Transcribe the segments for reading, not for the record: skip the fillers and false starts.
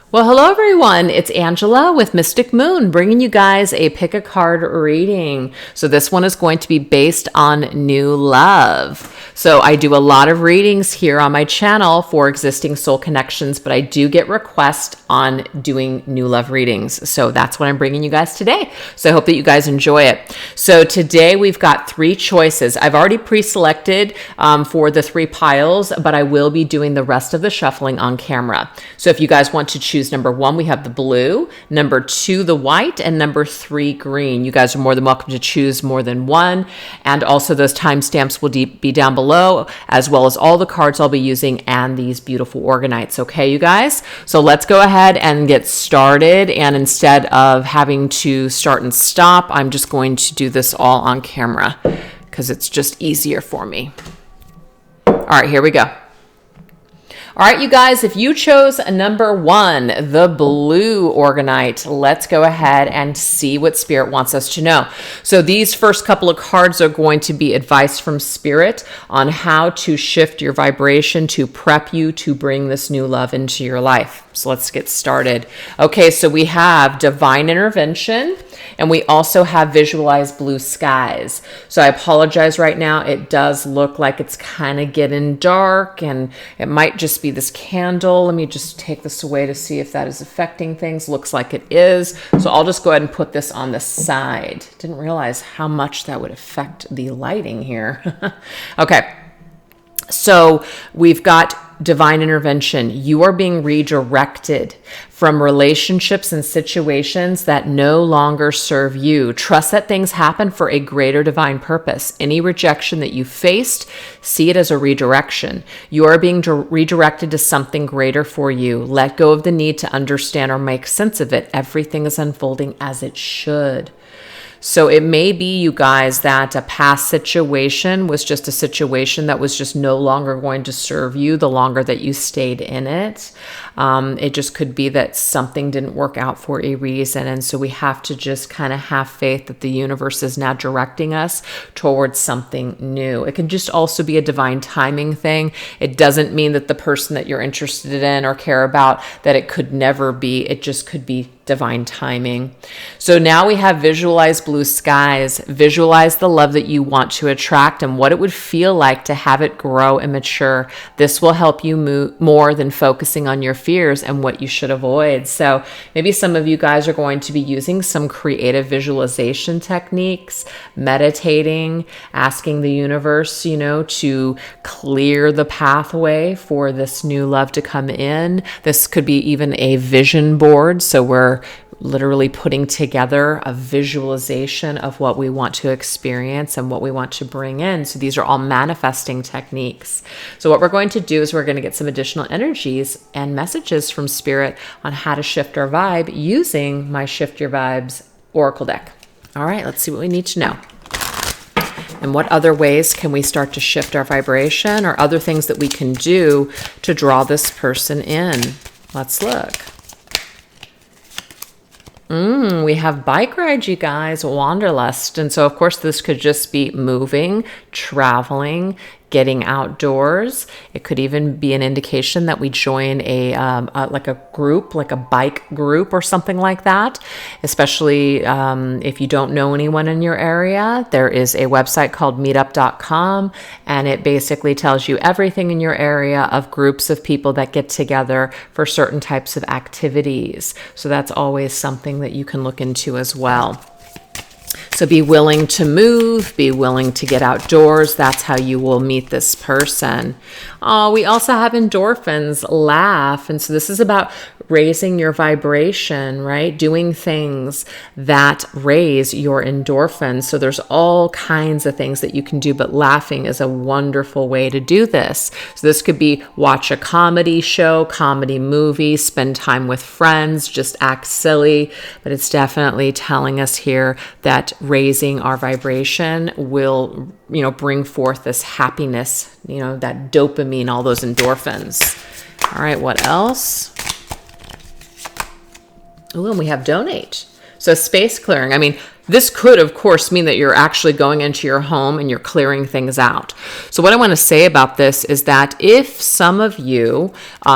Well, hello everyone. It's Angela with Mystic Moon, bringing you guys a pick a card reading. So this one is going to be based on new love. So I do a lot of readings here on my channel for existing soul connections, but I do get requests on doing new love readings. So that's what I'm bringing you guys today. So I hope that you guys enjoy it. So today we've got 3 choices. I've already pre-selected for the 3 piles, but I will be doing the rest of the shuffling on camera. So if you guys want to choose number 1, we have the blue, number 2, the white, and number 3, green. You guys are more than welcome to choose more than one. And also those timestamps will be down below, as well as all the cards I'll be using and these beautiful organites. Okay, you guys? So let's go ahead and get started. And instead of having to start and stop, I'm just going to do this all on camera because it's just easier for me. All right, here we go. All right, you guys, if you chose number 1, the blue organite, let's go ahead and see what Spirit wants us to know. So these first couple of cards are going to be advice from Spirit on how to shift your vibration to prep you to bring this new love into your life. So let's get started. Okay, so we have divine intervention, and we also have visualize blue skies. So I apologize right now. It does look like it's kind of getting dark, and it might just be this candle. Let me just take this away to see if that is affecting things. Looks like it is. So I'll just go ahead and put this on the side. Didn't realize how much that would affect the lighting here. Okay. So we've got divine intervention. You are being redirected from relationships and situations that no longer serve you. Trust that things happen for a greater divine purpose. Any rejection that you faced, see it as a redirection. You are being redirected to something greater for you. Let go of the need to understand or make sense of it. Everything is unfolding as it should. So it may be, you guys, that a past situation was just a situation that was just no longer going to serve you the longer that you stayed in it. It just could be that something didn't work out for a reason. And so we have to just kind of have faith that the universe is now directing us towards something new. It can just also be a divine timing thing. It doesn't mean that the person that you're interested in or care about, that it could never be. It just could be divine timing. So now we have visualize blue skies. Visualize the love that you want to attract and what it would feel like to have it grow and mature. This will help you move more than focusing on your fears and what you should avoid. So maybe some of you guys are going to be using some creative visualization techniques, meditating, asking the universe, to clear the pathway for this new love to come in. This could be even a vision board. So we're literally putting together a visualization of what we want to experience and what we want to bring in. So these are all manifesting techniques. So what we're going to do is we're going to get some additional energies and messages from Spirit on how to shift our vibe using my Shift Your Vibes Oracle deck. All right, let's see what we need to know. And what other ways can we start to shift our vibration, or other things that we can do to draw this person in? Let's look. We have bike ride, you guys, wanderlust. And so, of course, this could just be moving, traveling, getting outdoors. It could even be an indication that we join a group, like a bike group or something like that. Especially if you don't know anyone in your area, there is a website called meetup.com, and it basically tells you everything in your area of groups of people that get together for certain types of activities. So that's always something that you can look into as well. So be willing to move, be willing to get outdoors. That's how you will meet this person. We also have endorphins, laugh. And so this is about raising your vibration, right? Doing things that raise your endorphins. So there's all kinds of things that you can do, but laughing is a wonderful way to do this. So this could be watch a comedy show, comedy movie, spend time with friends, just act silly. But it's definitely telling us here that raising our vibration will, bring forth this happiness, that dopamine, all those endorphins. All right, what else? Oh, and we have donate. So space clearing. This could, of course, mean that you're actually going into your home and you're clearing things out. So what I want to say about this is that if some of you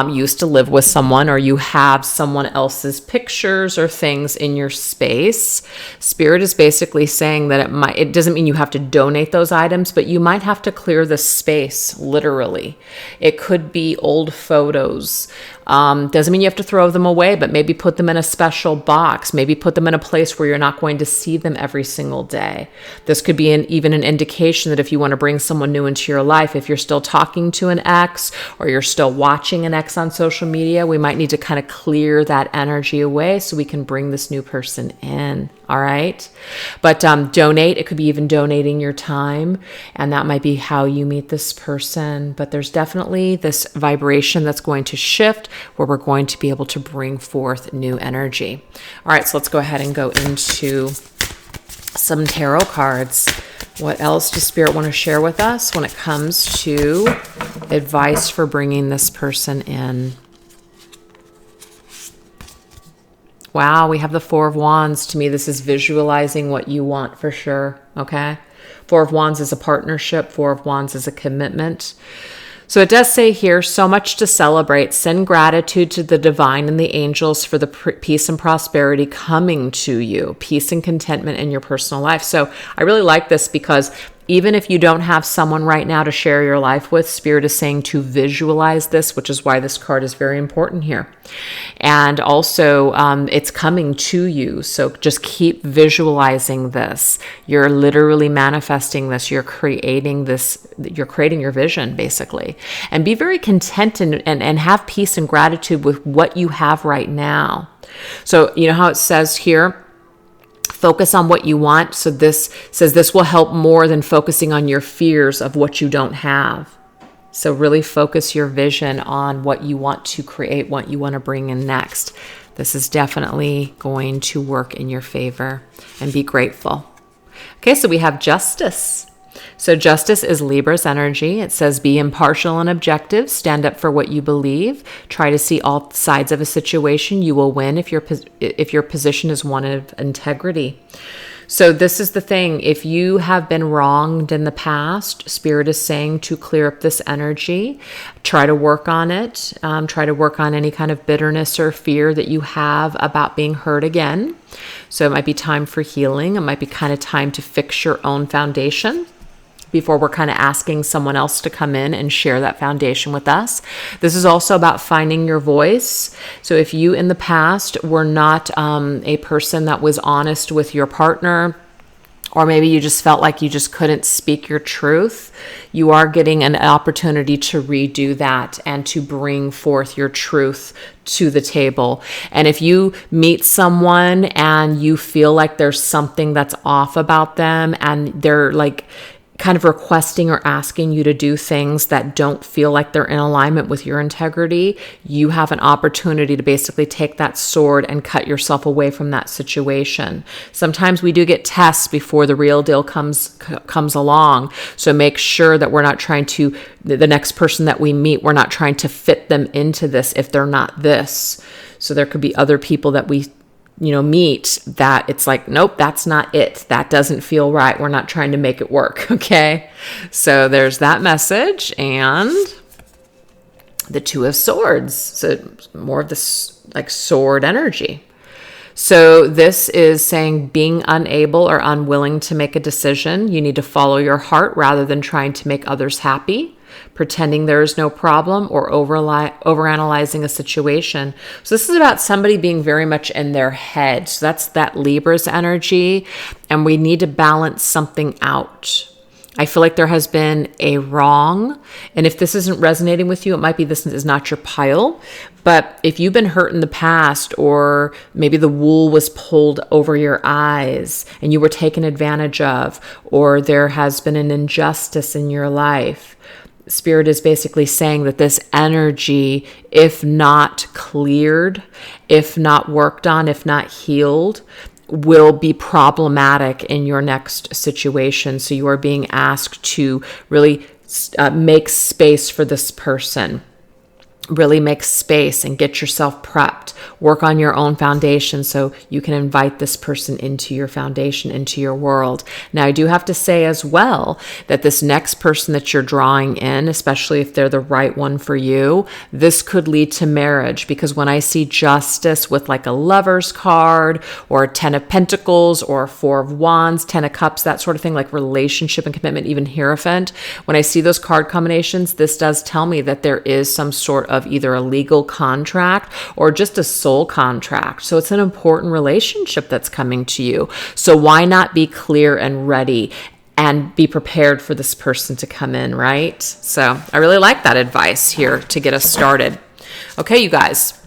used to live with someone, or you have someone else's pictures or things in your space, Spirit is basically saying that it doesn't mean you have to donate those items, but you might have to clear the space, literally. It could be old photos. Doesn't mean you have to throw them away, but maybe put them in a special box. Maybe put them in a place where you're not going to see them every single day. This could be even an indication that if you want to bring someone new into your life, if you're still talking to an ex or you're still watching an ex on social media, we might need to kind of clear that energy away so we can bring this new person in. All right. But donate. It could be even donating your time. And that might be how you meet this person. But there's definitely this vibration that's going to shift where we're going to be able to bring forth new energy. All right. So let's go ahead and go into some tarot cards. What else does Spirit want to share with us when it comes to advice for bringing this person in? Wow, we have the Four of Wands. To me, this is visualizing what you want for sure, okay? Four of Wands is a partnership. Four of Wands is a commitment. So it does say here, so much to celebrate. Send gratitude to the divine and the angels for the peace and prosperity coming to you. Peace and contentment in your personal life. So I really like this because even if you don't have someone right now to share your life with, Spirit is saying to visualize this, which is why this card is very important here. And also, it's coming to you. So just keep visualizing this. You're literally manifesting this. You're creating this. You're creating your vision, basically. And be very content and have peace and gratitude with what you have right now. So, you know how it says here, focus on what you want. So this says this will help more than focusing on your fears of what you don't have. So really focus your vision on what you want to create, what you want to bring in next. This is definitely going to work in your favor, and be grateful. Okay, so we have Justice. So Justice is Libra's energy. It says be impartial and objective. Stand up for what you believe. Try to see all sides of a situation. You will win if your position is one of integrity. So this is the thing. If you have been wronged in the past, Spirit is saying to clear up this energy. Try to work on it. Try to work on any kind of bitterness or fear that you have about being hurt again. So it might be time for healing. It might be kind of time to fix your own foundation before we're kind of asking someone else to come in and share that foundation with us. This is also about finding your voice. So if you in the past were not a person that was honest with your partner, or maybe you just felt like you just couldn't speak your truth, you are getting an opportunity to redo that and to bring forth your truth to the table. And if you meet someone and you feel like there's something that's off about them, and they're like kind of requesting or asking you to do things that don't feel like they're in alignment with your integrity, you have an opportunity to basically take that sword and cut yourself away from that situation. Sometimes we do get tests before the real deal comes along. So make sure that we're not trying to, the next person that we meet, we're not trying to fit them into this if they're not this. So there could be other people that we meet that it's like, nope, that's not it. That doesn't feel right. We're not trying to make it work. Okay. So there's that message, and the Two of Swords. So more of this like sword energy. So this is saying being unable or unwilling to make a decision. You need to follow your heart rather than trying to make others happy, pretending there is no problem, or overanalyzing a situation. So this is about somebody being very much in their head. So that's that Libra's energy, and we need to balance something out. I feel like there has been a wrong, and if this isn't resonating with you, it might be this is not your pile. But if you've been hurt in the past, or maybe the wool was pulled over your eyes and you were taken advantage of, or there has been an injustice in your life, Spirit is basically saying that this energy, if not cleared, if not worked on, if not healed, will be problematic in your next situation. So you are being asked to really make space for this person. really make space and get yourself prepped. Work on your own foundation so you can invite this person into your foundation, into your world. Now, I do have to say as well that this next person that you're drawing in, especially if they're the right one for you, this could lead to marriage, because when I see justice with like a Lover's card or a 10 of Pentacles or a 4 of Wands, 10 of Cups, that sort of thing, like relationship and commitment, even Hierophant, when I see those card combinations, this does tell me that there is some sort of either a legal contract or just a soul contract. So it's an important relationship that's coming to you. So why not be clear and ready and be prepared for this person to come in, right? So I really like that advice here to get us started. Okay, you guys.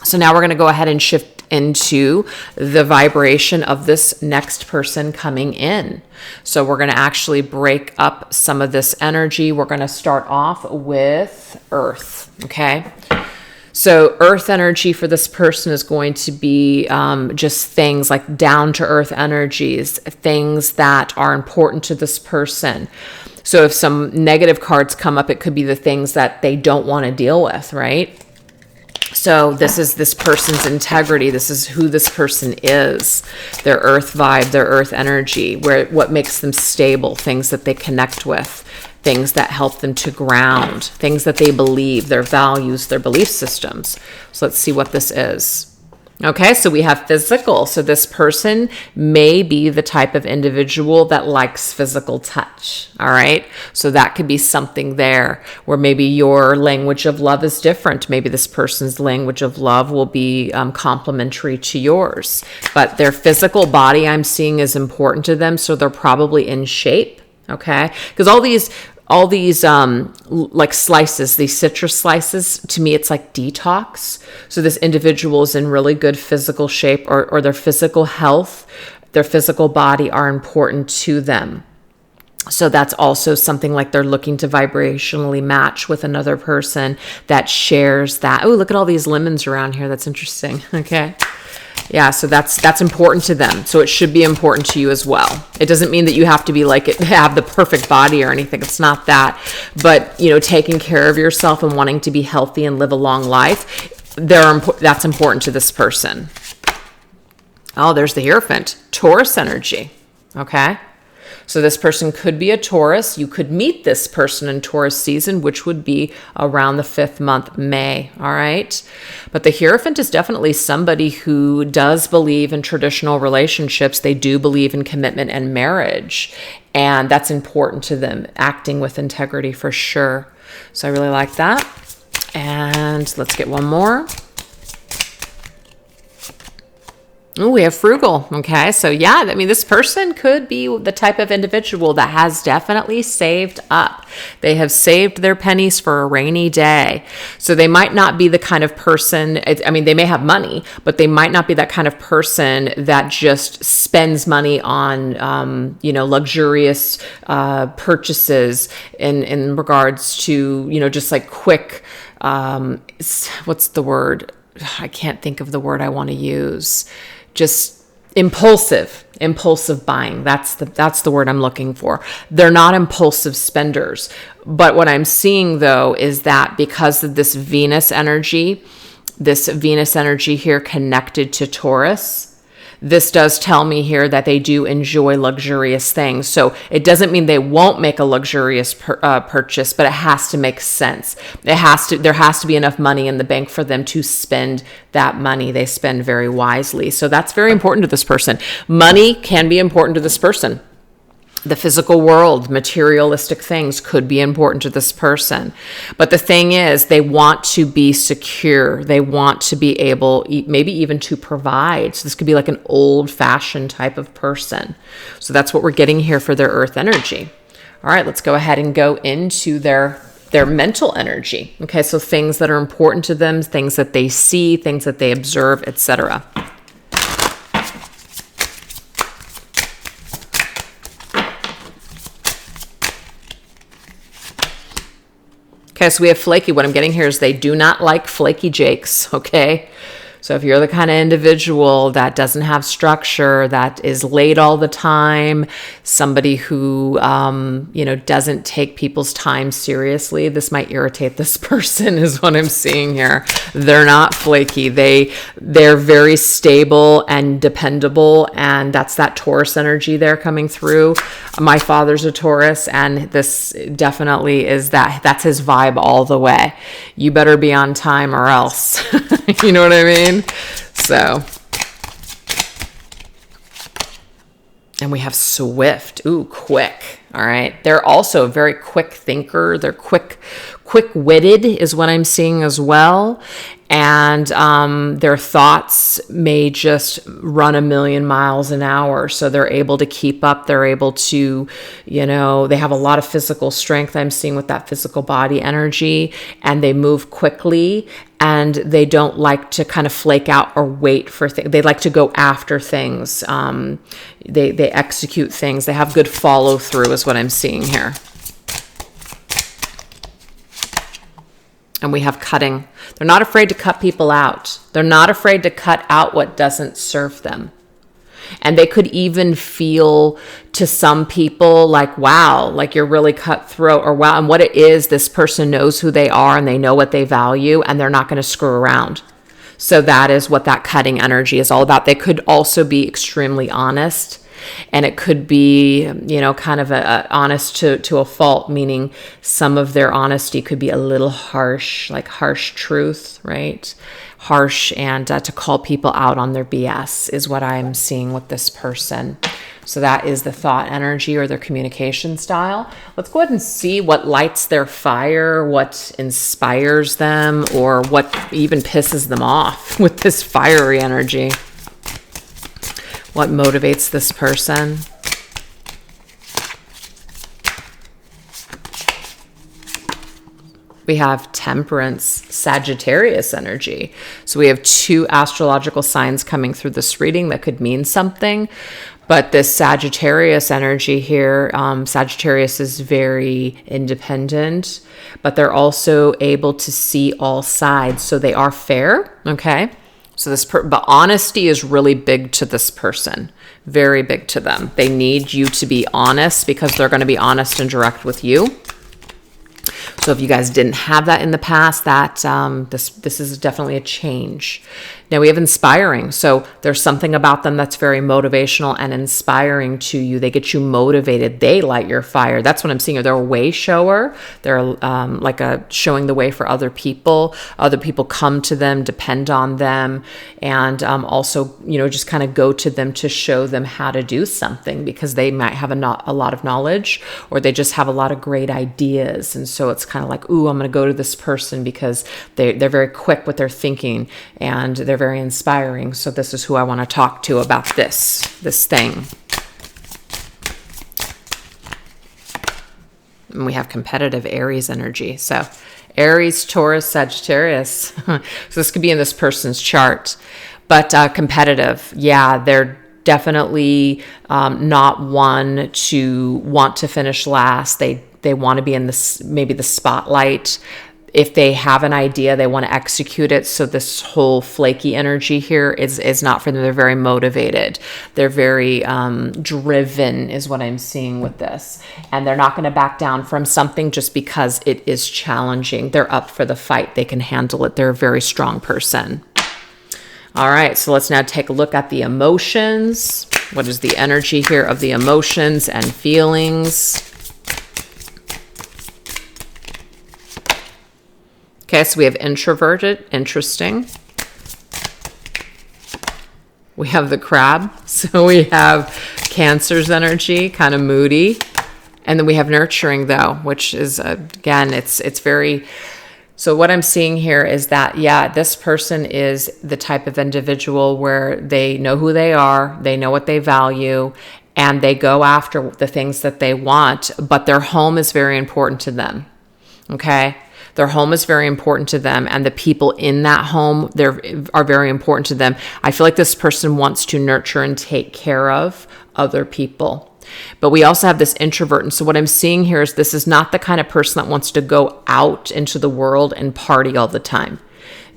So now we're going to go ahead and shift into the vibration of this next person coming in. So we're going to actually break up some of this energy. We're going to start off with Earth, okay? So Earth energy for this person is going to be just things like down-to-earth energies, things that are important to this person. So if some negative cards come up, it could be the things that they don't want to deal with, right? So this is this person's integrity. This is who this person is, their earth vibe, their earth energy, what makes them stable, things that they connect with, things that help them to ground, things that they believe, their values, their belief systems. So let's see what this is. Okay, so we have physical. So this person may be the type of individual that likes physical touch. All right, so that could be something there where maybe your language of love is different. Maybe this person's language of love will be complementary to yours, but their physical body I'm seeing is important to them. So they're probably in shape. Okay, because all these like slices, these citrus slices, to me it's like detox. So this individual is in really good physical shape, or their physical health, their physical body are important to them. So that's also something like they're looking to vibrationally match with another person that shares that. Oh, look at all these lemons around here. That's interesting. Okay. Yeah, so that's important to them. So it should be important to you as well. It doesn't mean that you have to be like have the perfect body or anything. It's not that. But, taking care of yourself and wanting to be healthy and live a long life, that's important to this person. Oh, there's the Hierophant, Taurus energy. Okay. So this person could be a Taurus. You could meet this person in Taurus season, which would be around the 5th month, May. All right. But the Hierophant is definitely somebody who does believe in traditional relationships. They do believe in commitment and marriage. And that's important to them, acting with integrity for sure. So I really like that. And let's get one more. Oh, we have frugal. Okay. So yeah, this person could be the type of individual that has definitely saved up. They have saved their pennies for a rainy day. So they might not be the kind of person, they may have money, but they might not be that kind of person that just spends money on, luxurious purchases in regards to, just like quick, what's the word? I can't think of the word I want to use. Just impulsive buying. That's the word I'm looking for. They're not impulsive spenders. But what I'm seeing though is that because of this Venus energy here connected to Taurus, this does tell me here that they do enjoy luxurious things. So it doesn't mean they won't make a luxurious purchase, but it has to make sense. There has to be enough money in the bank for them to spend that money. They spend very wisely. So that's very important to this person. Money can be important to this person. The physical world, materialistic things could be important to this person. But the thing is, they want to be secure. They want to be able, maybe even to provide. So this could be like an old-fashioned type of person. So that's what we're getting here for their earth energy. All right, let's go ahead and go into their mental energy. Okay, so things that are important to them, things that they see, things that they observe, etc. Okay, so we have flaky. What I'm getting here is they do not like flaky jakes, okay? So if you're the kind of individual that doesn't have structure, that is late all the time, somebody who, doesn't take people's time seriously, this might irritate this person is what I'm seeing here. They're not flaky. They're very stable and dependable. And that's that Taurus energy there coming through. My father's a Taurus, and this definitely is that's his vibe all the way. You better be on time or else. You know what I mean? So, and we have swift. Ooh, quick. All right. They're also a very quick thinker. They're quick-witted is what I'm seeing as well. And their thoughts may just run a million miles an hour. So they're able to keep up. They're able to, they have a lot of physical strength I'm seeing with that physical body energy, and they move quickly, and they don't like to kind of flake out or wait for things. They like to go after things. They execute things. They have good follow through is what I'm seeing here. And we have cutting. They're not afraid to cut people out. They're not afraid to cut out what doesn't serve them. And they could even feel to some people like, wow, like you're really cutthroat, or wow. And what it is, this person knows who they are and they know what they value, and they're not going to screw around. So that is what that cutting energy is all about. They could also be extremely honest. And it could be, kind of honest to a fault, meaning some of their honesty could be a little harsh, like harsh truth, right? Harsh, and to call people out on their BS is what I'm seeing with this person. So that is the thought energy or their communication style. Let's go ahead and see what lights their fire, what inspires them, or what even pisses them off with this fiery energy. What motivates this person? We have Temperance, Sagittarius energy. So we have 2 astrological signs coming through this reading that could mean something. But this Sagittarius energy here, Sagittarius is very independent, but they're also able to see all sides. So they are fair, okay? So but honesty is really big to this person, very big to them. They need you to be honest because they're going to be honest and direct with you. So if you guys didn't have that in the past, that this is definitely a change. Now we have inspiring. So there's something about them that's very motivational and inspiring to you. They get you motivated. They light your fire. That's what I'm seeing. They're a way shower. They're showing the way for other people. Other people come to them, depend on them, and also, just kind of go to them to show them how to do something because they might have a lot of knowledge, or they just have a lot of great ideas. And so it's kind of like, ooh, I'm going to go to this person because they're very quick with their thinking and they're very inspiring. So this is who I want to talk to about this thing. And we have competitive Aries energy. So Aries, Taurus, Sagittarius. So this could be in this person's chart. But competitive, yeah, they're definitely not one to want to finish last. They want to be in maybe the spotlight. If they have an idea, they want to execute it. So this whole flaky energy here is not for them. They're very motivated. They're very driven is what I'm seeing with this. And they're not going to back down from something just because it is challenging. They're up for the fight. They can handle it. They're a very strong person. All right, so let's now take a look at the emotions. What is the energy here of the emotions and feelings? Okay, so we have introverted, interesting. We have the crab. So we have Cancer's energy, kind of moody. And then we have nurturing though, which is, again, it's very... So what I'm seeing here is that, yeah, this person is the type of individual where they know who they are, they know what they value, and they go after the things that they want, but their home is very important to them, okay? Their home is very important to them, and the people in that home are very important to them. I feel like this person wants to nurture and take care of other people. But we also have this introvert. And so what I'm seeing here is this is not the kind of person that wants to go out into the world and party all the time.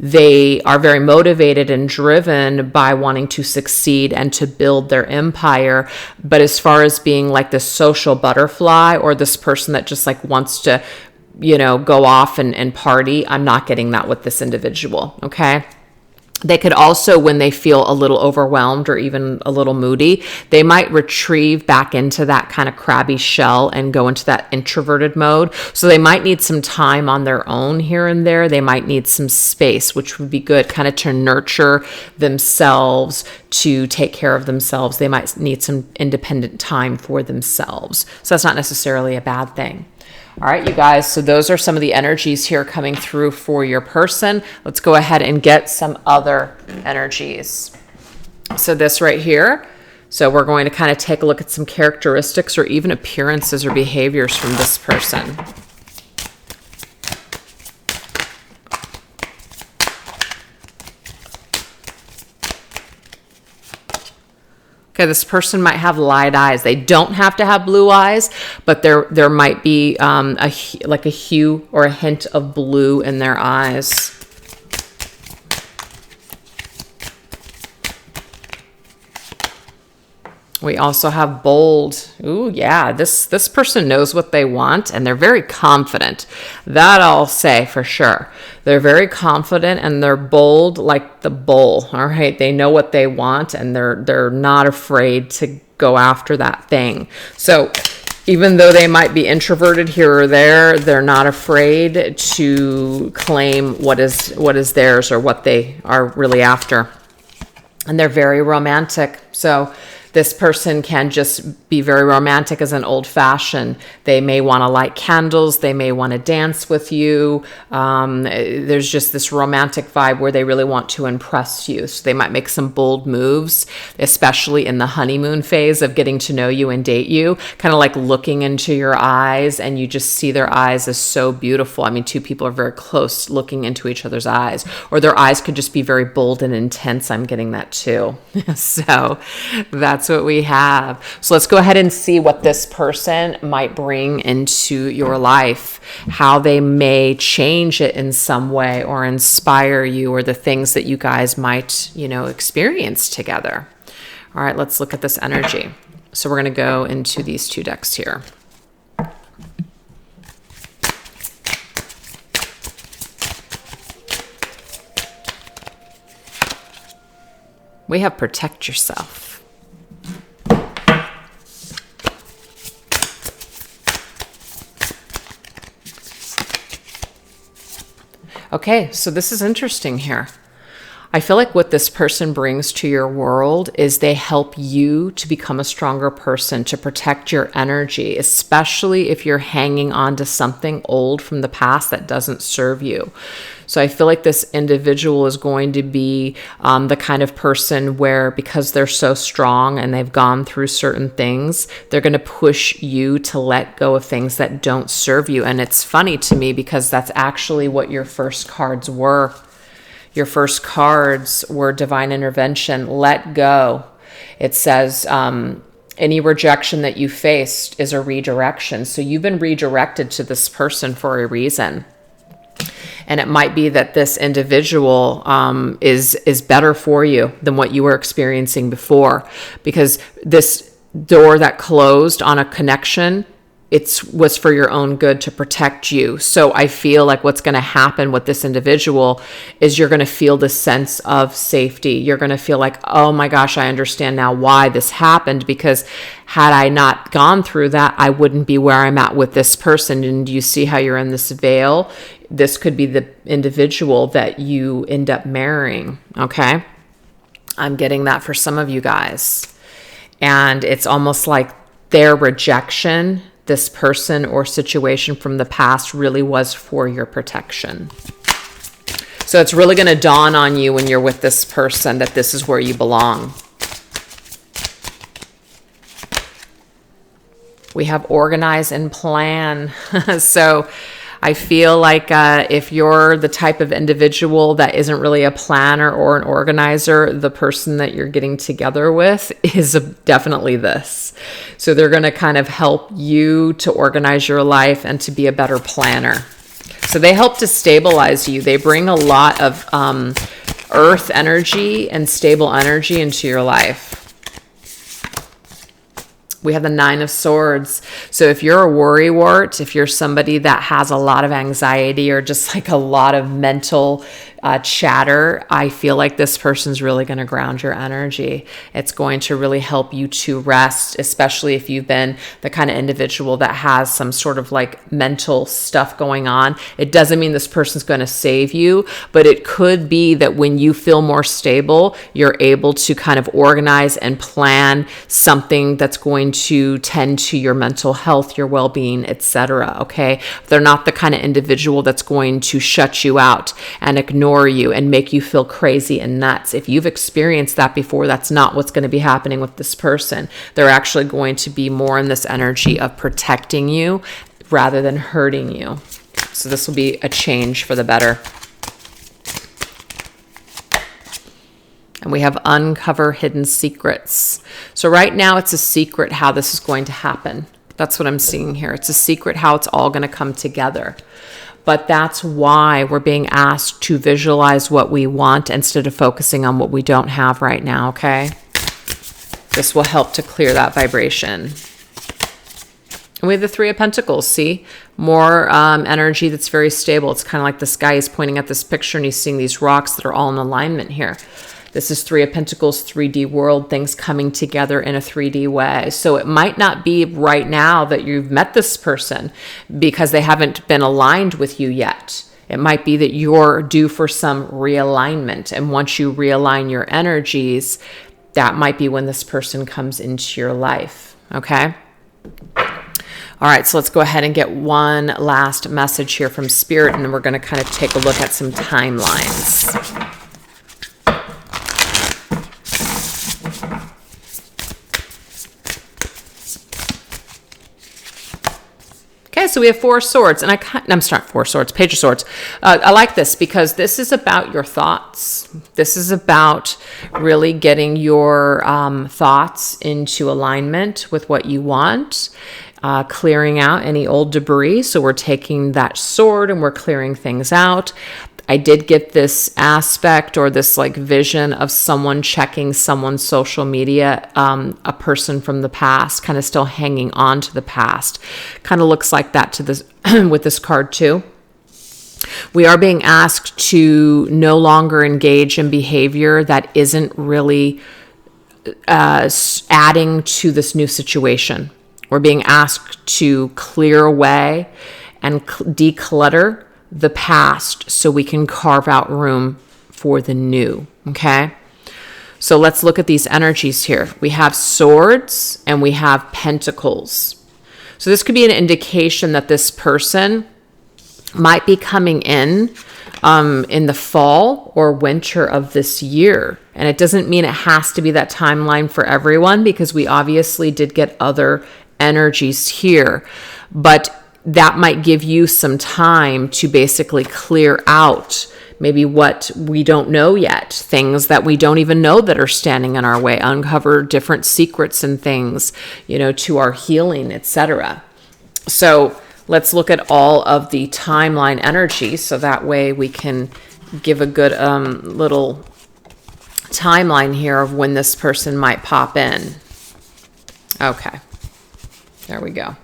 they are very motivated and driven by wanting to succeed and to build their empire. But as far as being like this social butterfly or this person that just like wants to, go off and party, I'm not getting that with this individual. Okay. They could also, when they feel a little overwhelmed or even a little moody, they might retrieve back into that kind of crabby shell and go into that introverted mode. So they might need some time on their own here and there. They might need some space, which would be good kind of to nurture themselves, to take care of themselves. They might need some independent time for themselves. So that's not necessarily a bad thing. All right, you guys, so those are some of the energies here coming through for your person. Let's go ahead and get some other energies. So this right here, so we're going to kind of take a look at some characteristics or even appearances or behaviors from this person. Okay, this person might have light eyes. They don't have to have blue eyes, but there might be a hue or a hint of blue in their eyes. We also have bold. Ooh, yeah, this person knows what they want and they're very confident. That I'll say for sure. They're very confident and they're bold like the bull. All right, they know what they want and they're not afraid to go after that thing. So even though they might be introverted here or there, they're not afraid to claim what is theirs or what they are really after. And they're very romantic. So this person can just be very romantic as an old-fashioned. They may want to light candles. They may want to dance with you. There's just this romantic vibe where they really want to impress you. So they might make some bold moves, especially in the honeymoon phase of getting to know you and date you, kind of like looking into your eyes and you just see their eyes as so beautiful. I mean, two people are very close looking into each other's eyes, or their eyes could just be very bold and intense. I'm getting that too. So that's what we have. So let's go ahead and see what this person might bring into your life, how they may change it in some way or inspire you, or the things that you guys might, experience together. All right, let's look at this energy. So we're going to go into these two decks here. We have protect yourself. Okay, so this is interesting here. I feel like what this person brings to your world is they help you to become a stronger person, to protect your energy, especially if you're hanging on to something old from the past that doesn't serve you. So I feel like this individual is going to be the kind of person where, because they're so strong and they've gone through certain things, they're going to push you to let go of things that don't serve you. And it's funny to me because that's actually what your first cards were. Your first cards were divine intervention, let go. It says, any rejection that you faced is a redirection. So you've been redirected to this person for a reason. And it might be that this individual is better for you than what you were experiencing before, because this door that closed on a connection, it was for your own good, to protect you. So I feel like what's going to happen with this individual is you're going to feel the sense of safety. You're going to feel like, oh my gosh, I understand now why this happened, because had I not gone through that, I wouldn't be where I'm at with this person. And you see how you're in this veil? This could be the individual that you end up marrying. Okay. I'm getting that for some of you guys. And it's almost like their rejection, this person or situation from the past, really was for your protection. So it's really going to dawn on you when you're with this person that this is where you belong. We have organize and plan. So I feel like if you're the type of individual that isn't really a planner or an organizer, the person that you're getting together with is definitely this. So they're going to kind of help you to organize your life and to be a better planner. So they help to stabilize you. They bring a lot of earth energy and stable energy into your life. We have the 9 of Swords. So if you're a worrywart, if you're somebody that has a lot of anxiety or just like a lot of mental chatter, I feel like this person's really going to ground your energy. It's going to really help you to rest, especially if you've been the kind of individual that has some sort of like mental stuff going on. It doesn't mean this person's going to save you, but it could be that when you feel more stable, you're able to kind of organize and plan something that's going to tend to your mental health, your well-being, etc. Okay? They're not the kind of individual that's going to shut you out and ignore you and make you feel crazy and nuts. If you've experienced that before, that's not what's going to be happening with this person. They're actually going to be more in this energy of protecting you rather than hurting you. So this will be a change for the better. And we have uncover hidden secrets. So right now it's a secret how this is going to happen. That's what I'm seeing here. It's a secret how it's all going to come together. But that's why we're being asked to visualize what we want instead of focusing on what we don't have right now, okay? This will help to clear that vibration. And we have the 3 of Pentacles, see? More energy that's very stable. It's kind of like this guy is pointing at this picture and he's seeing these rocks that are all in alignment here. This is 3 of Pentacles, 3D world, things coming together in a 3D way. So it might not be right now that you've met this person because they haven't been aligned with you yet. It might be that you're due for some realignment. And once you realign your energies, that might be when this person comes into your life. Okay? All right, so let's go ahead and get one last message here from Spirit, and then we're going to kind of take a look at some timelines. Okay, so we have 4 swords, and I'm sorry, 4 swords, Page of Swords. I like this because this is about your thoughts. This is about really getting your thoughts into alignment with what you want, clearing out any old debris. So we're taking that sword and we're clearing things out. I did get this aspect or this like vision of someone checking someone's social media, a person from the past, kind of still hanging on to the past. Kind of looks like that to this with this card too. We are being asked to no longer engage in behavior that isn't really adding to this new situation. We're being asked to clear away and declutter the past so we can carve out room for the new. Okay, so let's look at these energies here. We have swords and we have pentacles. So this could be an indication that this person might be coming in the fall or winter of this year. And it doesn't mean it has to be that timeline for everyone, because we obviously did get other energies here, but that might give you some time to basically clear out maybe what we don't know yet, things that we don't even know that are standing in our way, uncover different secrets and things, to our healing, etc. So let's look at all of the timeline energy so that way we can give a good little timeline here of when this person might pop in. Okay, there we go.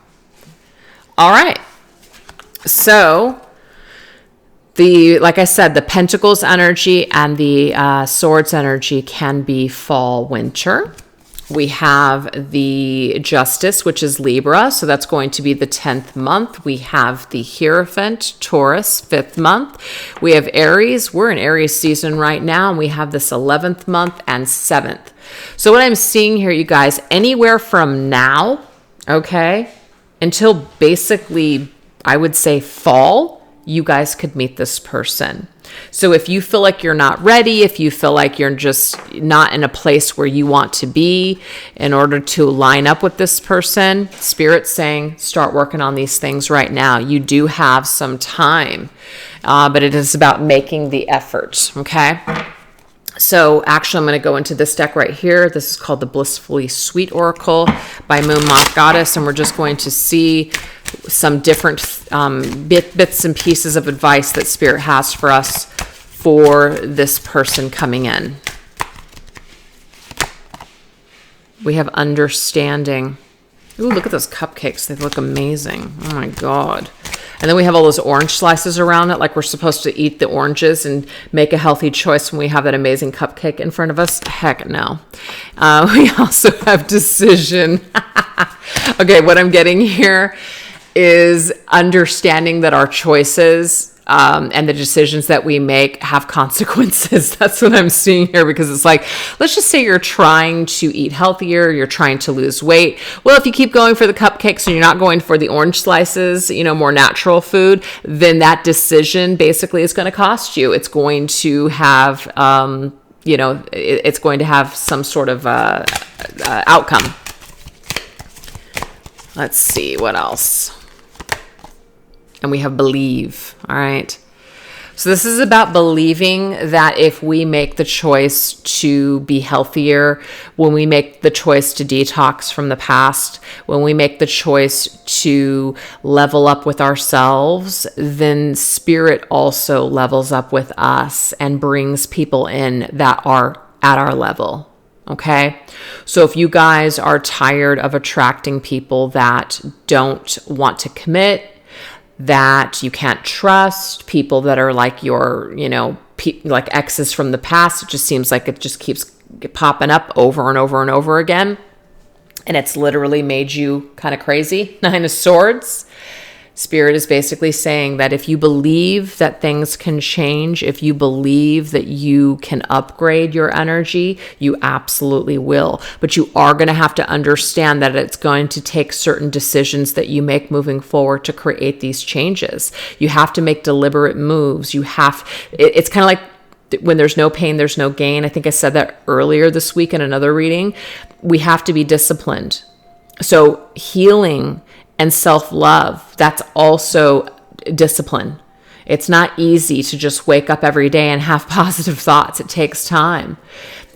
All right, so like I said, the Pentacles energy and the Swords energy can be fall, winter. We have the Justice, which is Libra, so that's going to be the 10th month. We have the Hierophant, Taurus, 5th month. We have Aries. We're in Aries season right now, and we have this 11th month and 7th. So what I'm seeing here, you guys, anywhere from now, okay, until basically, I would say fall, you guys could meet this person. So if you feel like you're not ready, if you feel like you're just not in a place where you want to be in order to line up with this person, Spirit's saying, start working on these things right now. You do have some time, but it is about making the effort, okay? So actually, I'm going to go into this deck right here. This is called the Blissfully Sweet Oracle by Moon Moth Goddess, and we're just going to see some different bits and pieces of advice that Spirit has for us for this person coming in. We have understanding. Ooh, look at those cupcakes. They look amazing. Oh my God. And then we have all those orange slices around it, like we're supposed to eat the oranges and make a healthy choice when we have that amazing cupcake in front of us. Heck no. We also have decision. Okay, what I'm getting here is understanding that our choices and the decisions that we make have consequences. That's what I'm seeing here, because it's like, let's just say you're trying to eat healthier, you're trying to lose weight. Well, if you keep going for the cupcakes and you're not going for the orange slices, more natural food, then that decision basically is going to cost you. It's going to have, it's going to have some sort of outcome. Let's see what else. And we have believe. All right. So this is about believing that if we make the choice to be healthier, when we make the choice to detox from the past, when we make the choice to level up with ourselves, then Spirit also levels up with us and brings people in that are at our level. Okay. So if you guys are tired of attracting people that don't want to commit, that you can't trust, people that are like your, like exes from the past, it just seems like it just keeps popping up over and over and over again. And it's literally made you kind of crazy. 9 of Swords. Spirit is basically saying that if you believe that things can change, if you believe that you can upgrade your energy, you absolutely will. But you are going to have to understand that it's going to take certain decisions that you make moving forward to create these changes. You have to make deliberate moves. It's kind of like when there's no pain, there's no gain. I think I said that earlier this week in another reading. We have to be disciplined. So healing and self-love, that's also discipline. It's not easy to just wake up every day and have positive thoughts. It takes time.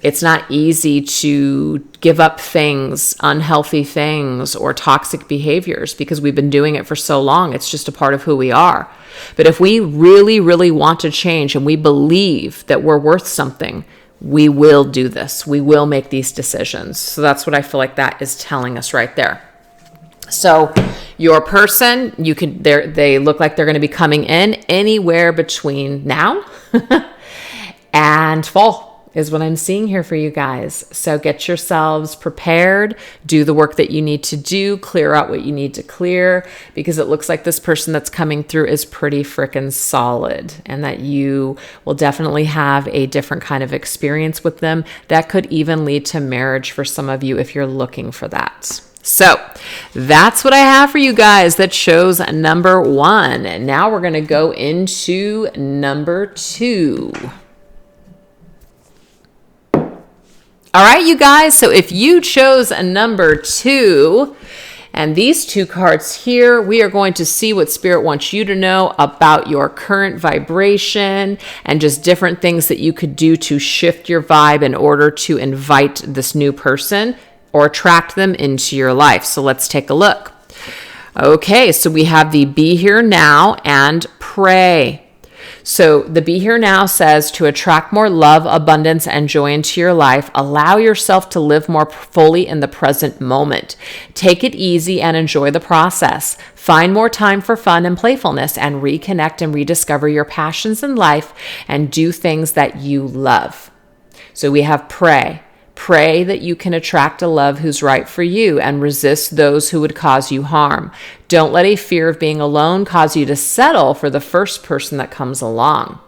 It's not easy to give up things, unhealthy things, or toxic behaviors because we've been doing it for so long. It's just a part of who we are. But if we really, really want to change and we believe that we're worth something, we will do this. We will make these decisions. So that's what I feel like that is telling us right there. So your person, they look like they're going to be coming in anywhere between now and fall is what I'm seeing here for you guys. So get yourselves prepared, do the work that you need to do, clear out what you need to clear, because it looks like this person that's coming through is pretty freaking solid, and that you will definitely have a different kind of experience with them that could even lead to marriage for some of you if you're looking for that. So that's what I have for you guys that shows number 1. And now we're going to go into number 2. All right, you guys. So if you chose a number 2 and these 2 cards here, we are going to see what Spirit wants you to know about your current vibration and just different things that you could do to shift your vibe in order to invite this new person or attract them into your life. So let's take a look. Okay, so we have the be here now and pray. So the be here now says to attract more love, abundance, and joy into your life, allow yourself to live more fully in the present moment. Take it easy and enjoy the process. Find more time for fun and playfulness and reconnect and rediscover your passions in life and do things that you love. So we have pray. Pray that you can attract a love who's right for you and resist those who would cause you harm. Don't let a fear of being alone cause you to settle for the first person that comes along.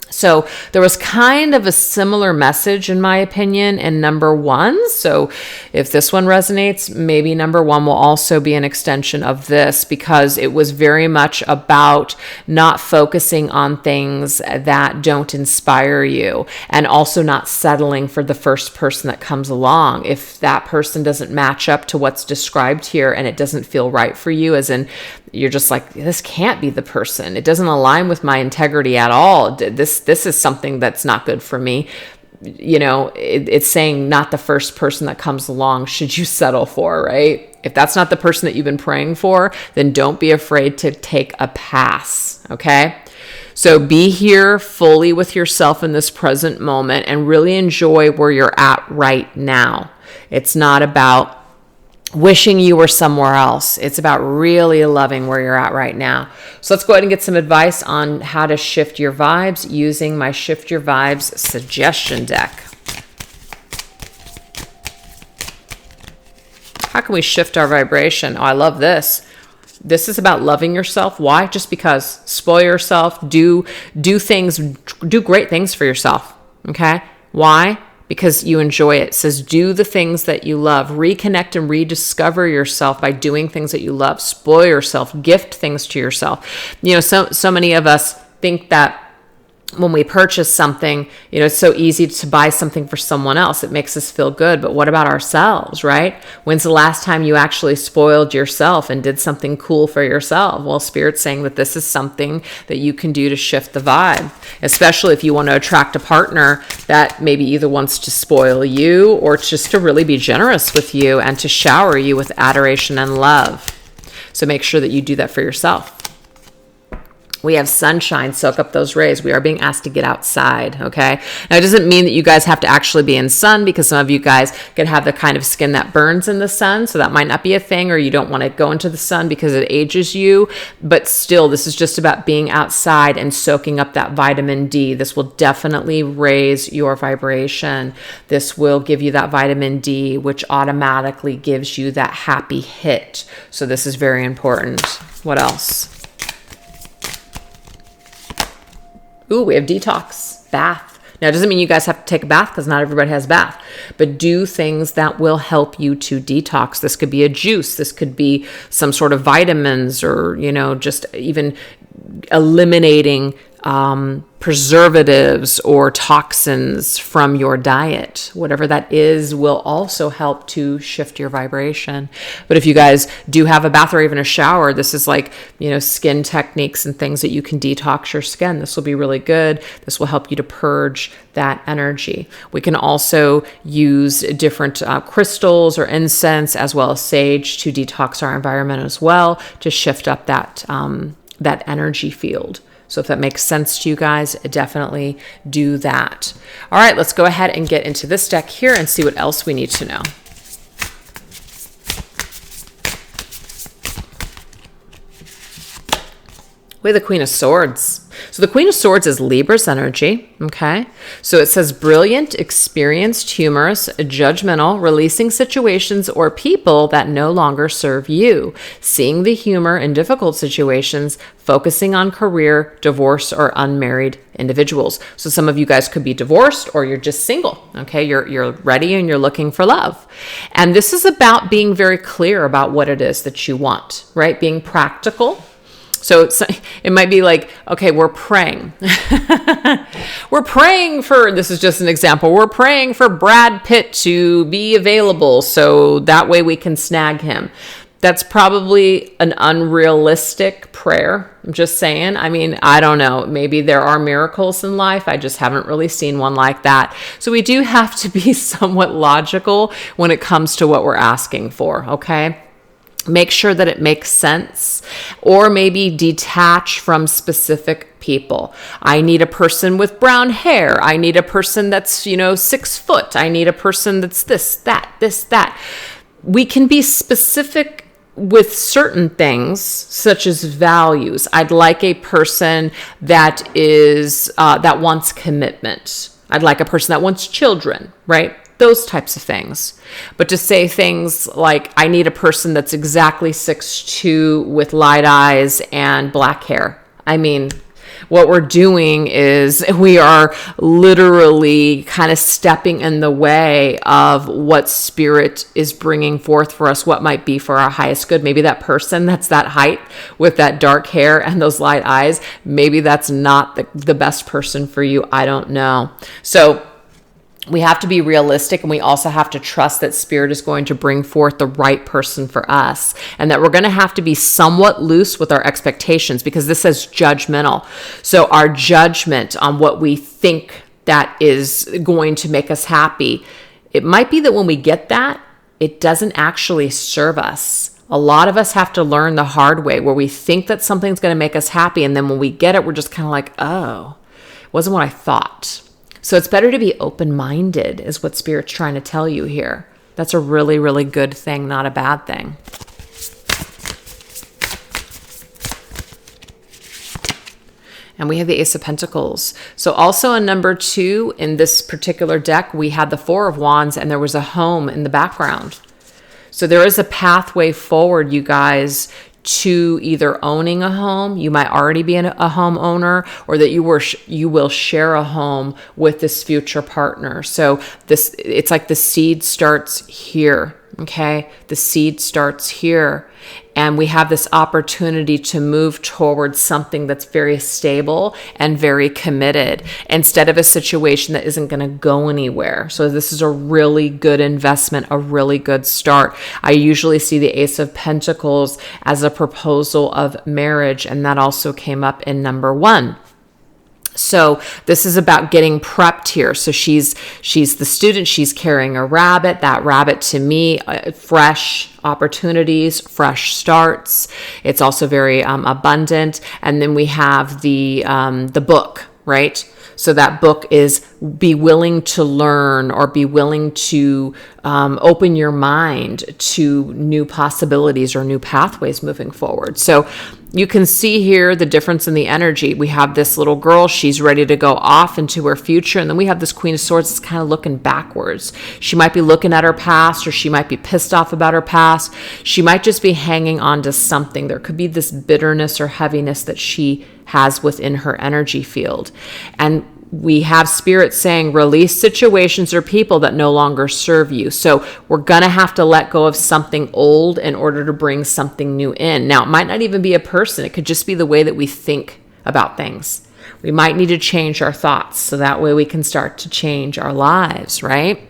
So there was kind of a similar message, in my opinion, in number 1. So if this one resonates, maybe number 1 will also be an extension of this, because it was very much about not focusing on things that don't inspire you, and also not settling for the first person that comes along. If that person doesn't match up to what's described here and it doesn't feel right for you, as in you're just like, this can't be the person. It doesn't align with my integrity at all. This is something that's not good for me. It's saying not the first person that comes along should you settle for, right? If that's not the person that you've been praying for, then don't be afraid to take a pass, okay? So be here fully with yourself in this present moment and really enjoy where you're at right now. It's not about wishing you were somewhere else. It's about really loving where you're at right now. So let's go ahead and get some advice on how to shift your vibes using my Shift Your Vibes suggestion deck. How can we shift our vibration? Oh, I love this. This is about loving yourself. Why? Just because. Spoil yourself. Do things. Do great things for yourself. Okay? Why? Because you enjoy it. It says do the things that you love. Reconnect and rediscover yourself by doing things that you love. Spoil yourself. Gift things to yourself. You know, so many of us think that when we purchase something, you know, it's so easy to buy something for someone else. It makes us feel good. But what about ourselves, right? When's the last time you actually spoiled yourself and did something cool for yourself? Well, Spirit's saying that this is something that you can do to shift the vibe, especially if you want to attract a partner that maybe either wants to spoil you or just to really be generous with you and to shower you with adoration and love. So make sure that you do that for yourself. We have sunshine, soak up those rays. We are being asked to get outside, okay? Now, it doesn't mean that you guys have to actually be in sun, because some of you guys can have the kind of skin that burns in the sun, so that might not be a thing, or you don't want to go into the sun because it ages you. But still, this is just about being outside and soaking up that vitamin D. This will definitely raise your vibration. This will give you that vitamin D, which automatically gives you that happy hit. So this is very important. What else? Ooh, we have detox, bath. Now, it doesn't mean you guys have to take a bath, because not everybody has bath, but do things that will help you to detox. This could be a juice. This could be some sort of vitamins, or, you know, just even eliminating preservatives or toxins from your diet. Whatever that is will also help to shift your vibration. But if you guys do have a bath or even a shower, this is like, you know, skin techniques and things that you can detox your skin. This will be really good. This will help you to purge that energy. We can also use different crystals or incense, as well as sage, to detox our environment as well, to shift up that energy field. So if that makes sense to you guys, definitely do that. All right, let's go ahead and get into this deck here and see what else we need to know. We have the Queen of Swords. So the Queen of Swords is Libra's energy, okay? So it says brilliant, experienced, humorous, judgmental, releasing situations or people that no longer serve you, seeing the humor in difficult situations, focusing on career, divorce, or unmarried individuals. So some of you guys could be divorced, or you're just single, okay? You're ready and you're looking for love. And this is about being very clear about what it is that you want, right? Being practical. So it might be like, okay, we're praying. We're praying for, this is just an example, we're praying for Brad Pitt to be available so that way we can snag him. That's probably an unrealistic prayer. I'm just saying. I mean, I don't know. Maybe there are miracles in life. I just haven't really seen one like that. So we do have to be somewhat logical when it comes to what we're asking for, okay? Make sure that it makes sense, or maybe detach from specific people. I need a person with brown hair. I need a person that's, 6 foot. I need a person that's this, that. We can be specific with certain things, such as values. I'd like a person that is, that wants commitment. I'd like a person that wants children, right? Those types of things. But to say things like, I need a person that's exactly 6'2" with light eyes and black hair. I mean, what we're doing is we are literally kind of stepping in the way of what Spirit is bringing forth for us, what might be for our highest good. Maybe that person that's that height with that dark hair and those light eyes, maybe that's not the best person for you. I don't know. So we have to be realistic, and we also have to trust that Spirit is going to bring forth the right person for us, and that we're going to have to be somewhat loose with our expectations, because this says judgmental. So our judgment on what we think that is going to make us happy, it might be that when we get that, it doesn't actually serve us. A lot of us have to learn the hard way, where we think that something's going to make us happy, and then when we get it, we're just kind of like, oh, it wasn't what I thought. So it's better to be open-minded, is what Spirit's trying to tell you here. That's a really, really good thing, not a bad thing. And we have the Ace of Pentacles. So also in number 2 in this particular deck, we had the Four of Wands, and there was a home in the background. So there is a pathway forward, you guys, to either owning a home. You might already be a homeowner, or that you will share a home with this future partner. So it's like the seed starts here. Okay, the seed starts here, and we have this opportunity to move towards something that's very stable and very committed, instead of a situation that isn't going to go anywhere. So this is a really good investment, a really good start. I usually see the Ace of Pentacles as a proposal of marriage, and that also came up in number 1. So this is about getting prepped here. So she's the student, she's carrying a rabbit. That rabbit, to me, fresh opportunities, fresh starts. It's also very abundant. And then we have the book, right? So that book is be willing to learn, or be willing to open your mind to new possibilities or new pathways moving forward. So you can see here the difference in the energy. We have this little girl, she's ready to go off into her future. And then we have this Queen of Swords that's kind of looking backwards. She might be looking at her past, or she might be pissed off about her past. She might just be hanging on to something. There could be this bitterness or heaviness that she has within her energy field. And we have Spirit saying, release situations or people that no longer serve you. So we're going to have to let go of something old in order to bring something new in. Now, it might not even be a person. It could just be the way that we think about things. We might need to change our thoughts, so that way we can start to change our lives, right?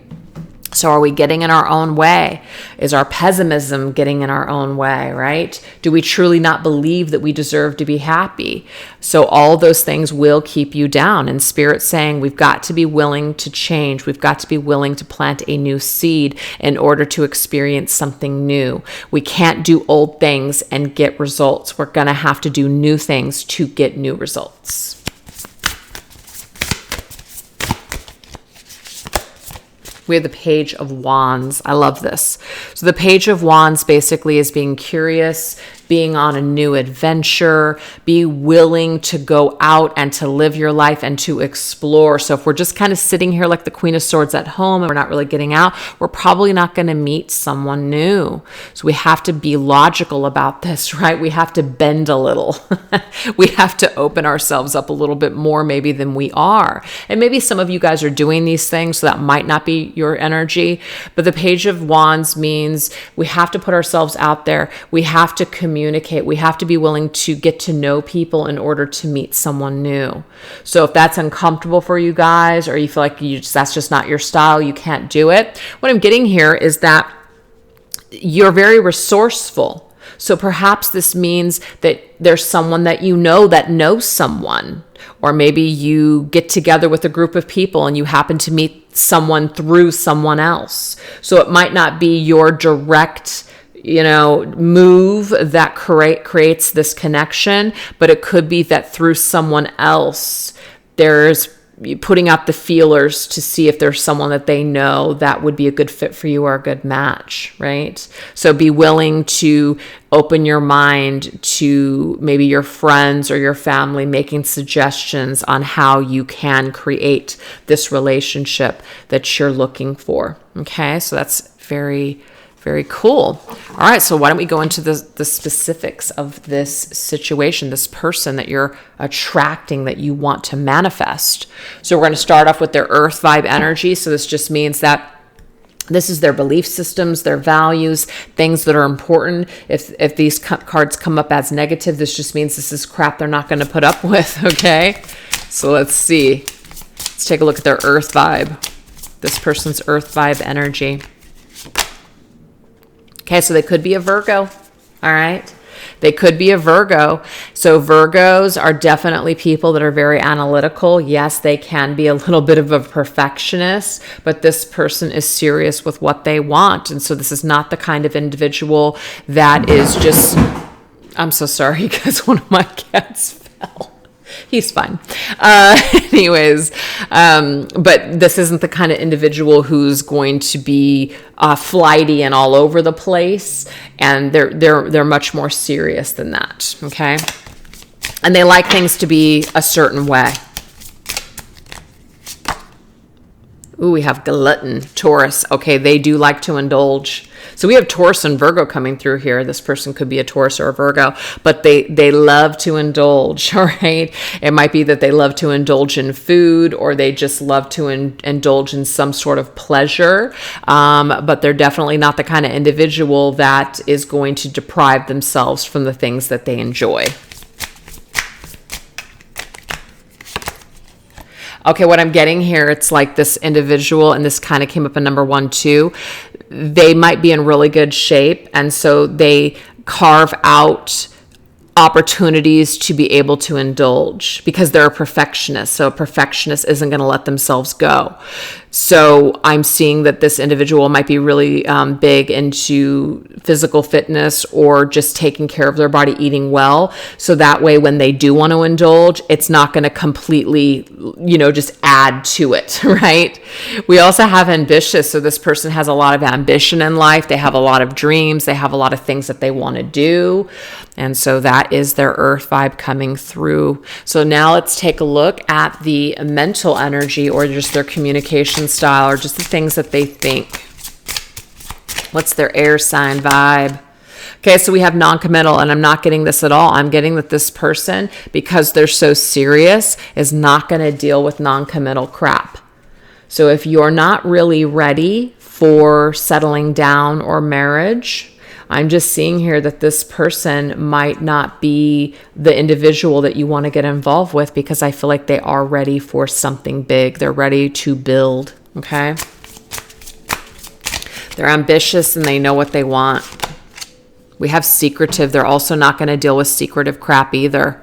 So are we getting in our own way? Is our pessimism getting in our own way, right? Do we truly not believe that we deserve to be happy? So all those things will keep you down. And Spirit's saying we've got to be willing to change. We've got to be willing to plant a new seed in order to experience something new. We can't do old things and get results. We're going to have to do new things to get new results. We have the Page of Wands. I love this. So the Page of Wands basically is being curious, being on a new adventure, be willing to go out and to live your life and to explore. So if we're just kind of sitting here like the Queen of Swords at home and we're not really getting out, we're probably not going to meet someone new. So we have to be logical about this, right? We have to bend a little. We have to open ourselves up a little bit more maybe than we are. And maybe some of you guys are doing these things, so that might not be your energy. But the Page of Wands means we have to put ourselves out there. We have to communicate. We have to be willing to get to know people in order to meet someone new. So if that's uncomfortable for you guys, or you feel like that's just not your style, you can't do it. What I'm getting here is that you're very resourceful. So perhaps this means that there's someone that you know that knows someone, or maybe you get together with a group of people and you happen to meet someone through someone else. So it might not be your direct move that creates this connection, but it could be that through someone else, there's putting out the feelers to see if there's someone that they know that would be a good fit for you or a good match, right? So be willing to open your mind to maybe your friends or your family making suggestions on how you can create this relationship that you're looking for. Okay, so that's very, very cool. All right, so why don't we go into the specifics of this situation, this person that you're attracting, that you want to manifest. So we're going to start off with their earth vibe energy. So this just means that this is their belief systems, their values, things that are important. If these cards come up as negative, this just means this is crap they're not going to put up with, okay? So let's see. Let's take a look at their earth vibe. This person's earth vibe energy. Okay, so they could be a Virgo, all right? They could be a Virgo. So Virgos are definitely people that are very analytical. Yes, they can be a little bit of a perfectionist, but this person is serious with what they want. And so this is not the kind of individual that is just, I'm so sorry because one of my cats fell. He's fine. Anyways, but this isn't the kind of individual who's going to be flighty and all over the place. And they're much more serious than that. Okay. And they like things to be a certain way. Ooh, we have glutton, Taurus. Okay, they do like to indulge. So we have Taurus and Virgo coming through here. This person could be a Taurus or a Virgo, but they love to indulge, all right? It might be that they love to indulge in food, or they just love to indulge in some sort of pleasure, but they're definitely not the kind of individual that is going to deprive themselves from the things that they enjoy. Okay, what I'm getting here, it's like this individual, and this kind of came up in number 1 too. They might be in really good shape, and so they carve out opportunities to be able to indulge because they're a perfectionist. So a perfectionist isn't going to let themselves go. So I'm seeing that this individual might be really big into physical fitness or just taking care of their body, eating well. So that way, when they do want to indulge, it's not going to completely, just add to it, right? We also have ambitious. So this person has a lot of ambition in life. They have a lot of dreams. They have a lot of things that they want to do. And so that is their earth vibe coming through. So now let's take a look at the mental energy, or just their communication style, or just the things that they think. What's their air sign vibe? Okay, so we have non-committal, and I'm not getting this at all. I'm getting that this person, because they're so serious, is not going to deal with non-committal crap. So if you're not really ready for settling down or marriage, I'm just seeing here that this person might not be the individual that you want to get involved with, because I feel like they are ready for something big. They're ready to build, okay? They're ambitious and they know what they want. We have secretive. They're also not going to deal with secretive crap either.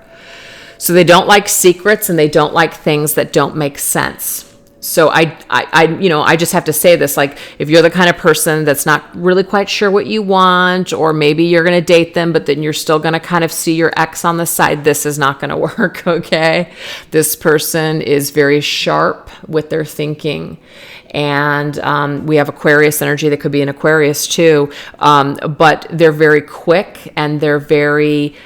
So they don't like secrets, and they don't like things that don't make sense. So I just have to say this, like, if you're the kind of person that's not really quite sure what you want, or maybe you're going to date them, but then you're still going to kind of see your ex on the side, this is not going to work, okay? This person is very sharp with their thinking. And we have Aquarius energy. That could be an Aquarius too. But they're very quick, and they're very,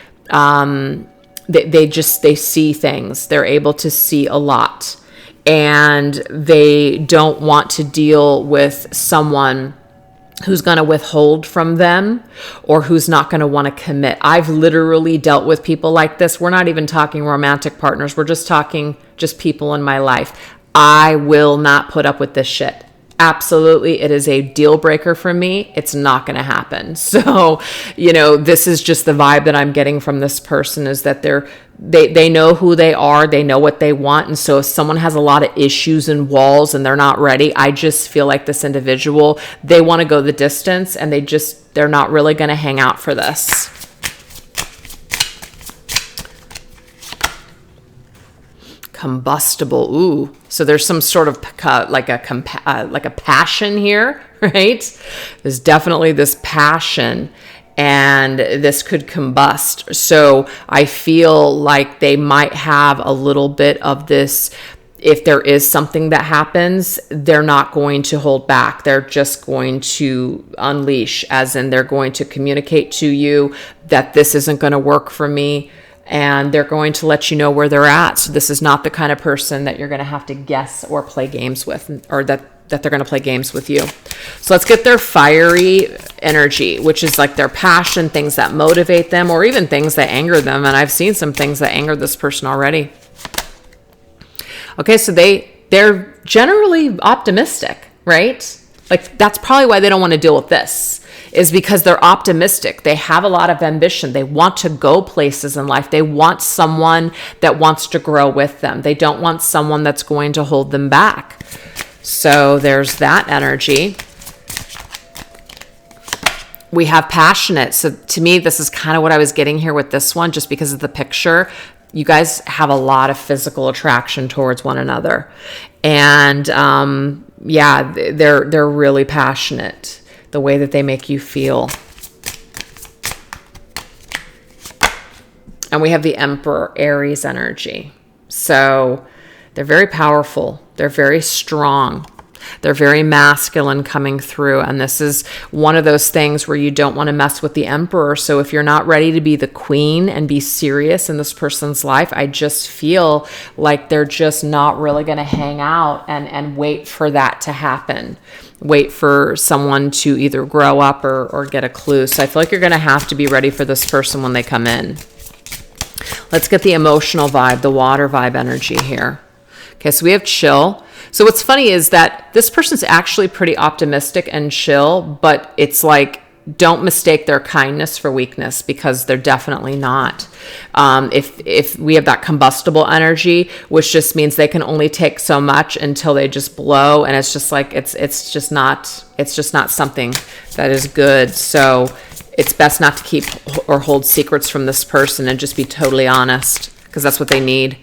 they see things. They're able to see a lot. And they don't want to deal with someone who's going to withhold from them, or who's not going to want to commit. I've literally dealt with people like this. We're not even talking romantic partners. We're just talking just people in my life. I will not put up with this shit. Absolutely, it is a deal breaker for me. It's not going to happen. So, this is just the vibe that I'm getting from this person, is that they know who they are, they know what they want. And so if someone has a lot of issues and walls and they're not ready, I just feel like this individual, they want to go the distance, and they're not really going to hang out for this. Combustible. Ooh, so there's some sort of like a passion here, right? There's definitely this passion, and this could combust. So I feel like they might have a little bit of this. If there is something that happens, they're not going to hold back. They're just going to unleash, as in they're going to communicate to you that this isn't going to work for me. And they're going to let you know where they're at. So this is not the kind of person that you're going to have to guess or play games with, or that they're going to play games with you. So let's get their fiery energy, which is like their passion, things that motivate them, or even things that anger them. And I've seen some things that angered this person already. Okay, so they're generally optimistic, right? Like, that's probably why they don't want to deal with this, is because they're optimistic. They have a lot of ambition. They want to go places in life. They want someone that wants to grow with them. They don't want someone that's going to hold them back. So there's that energy. We have passionate. So to me, this is kind of what I was getting here with this one, just because of the picture. You guys have a lot of physical attraction towards one another. And yeah, they're really passionate, the way that they make you feel. And we have the Emperor, Aries energy. So they're very powerful. They're very strong. They're very masculine coming through. And this is one of those things where you don't want to mess with the Emperor. So if you're not ready to be the queen and be serious in this person's life, I just feel like they're just not really going to hang out and wait for that to happen. Wait for someone to either grow up or get a clue. So I feel like you're going to have to be ready for this person when they come in. Let's get the emotional vibe, the water vibe energy here. Okay, so we have chill. So what's funny is that this person's actually pretty optimistic and chill, but it's like, don't mistake their kindness for weakness, because they're definitely not. If we have that combustible energy, which just means they can only take so much until they just blow, and it's just like it's just not something that is good. So it's best not to keep or hold secrets from this person and just be totally honest, because that's what they need.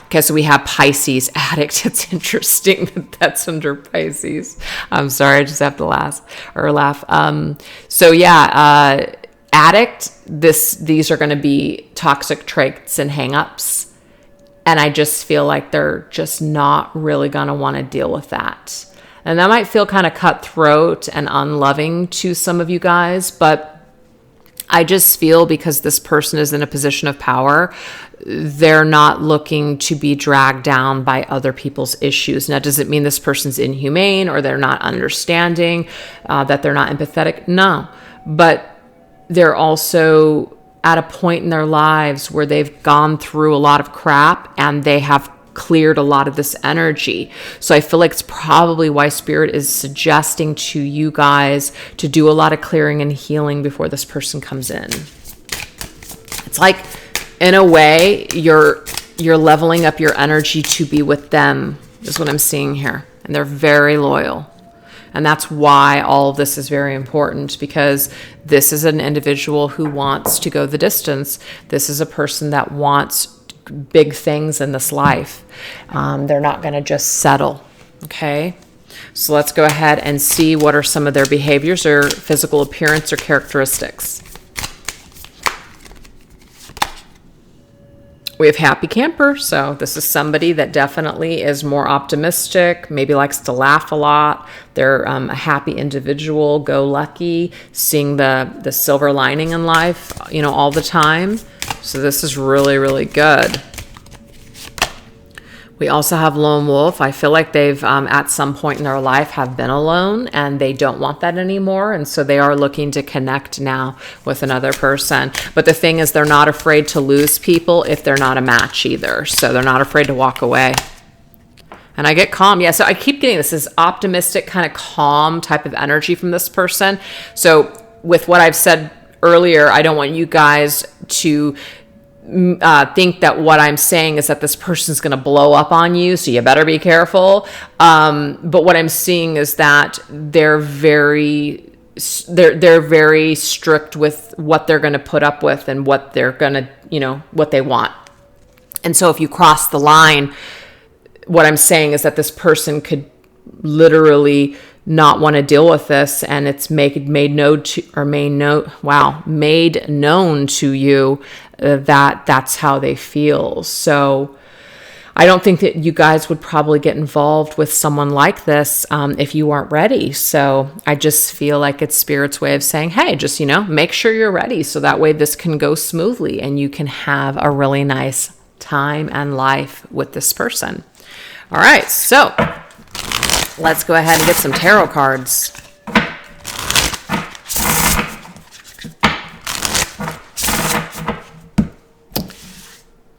Okay, so we have Pisces, addict. It's interesting that that's under Pisces. I'm sorry, I just have to laugh. So yeah, addict, these are going to be toxic traits and hangups. And I just feel like they're just not really going to want to deal with that. And that might feel kind of cutthroat and unloving to some of you guys, but I just feel because this person is in a position of power, they're not looking to be dragged down by other people's issues. Now, does it mean this person's inhumane or they're not understanding, that they're not empathetic? No, but they're also at a point in their lives where they've gone through a lot of crap and they have cleared a lot of this energy. So I feel like it's probably why Spirit is suggesting to you guys to do a lot of clearing and healing before this person comes in. It's like, in a way, you're leveling up your energy to be with them, is what I'm seeing here. And they're very loyal. And that's why all of this is very important, because this is an individual who wants to go the distance. This is a person that wants big things in this life. They're not going to just settle. Okay. So let's go ahead and see what are some of their behaviors or physical appearance or characteristics. We have happy camper. So this is somebody that definitely is more optimistic, maybe likes to laugh a lot. They're a happy individual, go lucky, seeing the silver lining in life, all the time. So this is really, really good. We also have lone wolf. I feel like they've at some point in their life have been alone and they don't want that anymore. And so they are looking to connect now with another person. But the thing is, they're not afraid to lose people if they're not a match either. So they're not afraid to walk away. And I get calm. Yeah, so I keep getting this optimistic, kind of calm type of energy from this person. So with what I've said earlier, I don't want you guys to think that what I'm saying is that this person's going to blow up on you, so you better be careful. But what I'm seeing is that they're very strict with what they're going to put up with and what they're going to, what they want. And so if you cross the line, what I'm saying is that this person could literally not want to deal with this, and it's made known to you that that's how they feel. So I don't think that you guys would probably get involved with someone like this if you aren't ready. So I just feel like it's Spirit's way of saying, hey, just, make sure you're ready, so that way this can go smoothly and you can have a really nice time and life with this person. All right, so let's go ahead and get some tarot cards.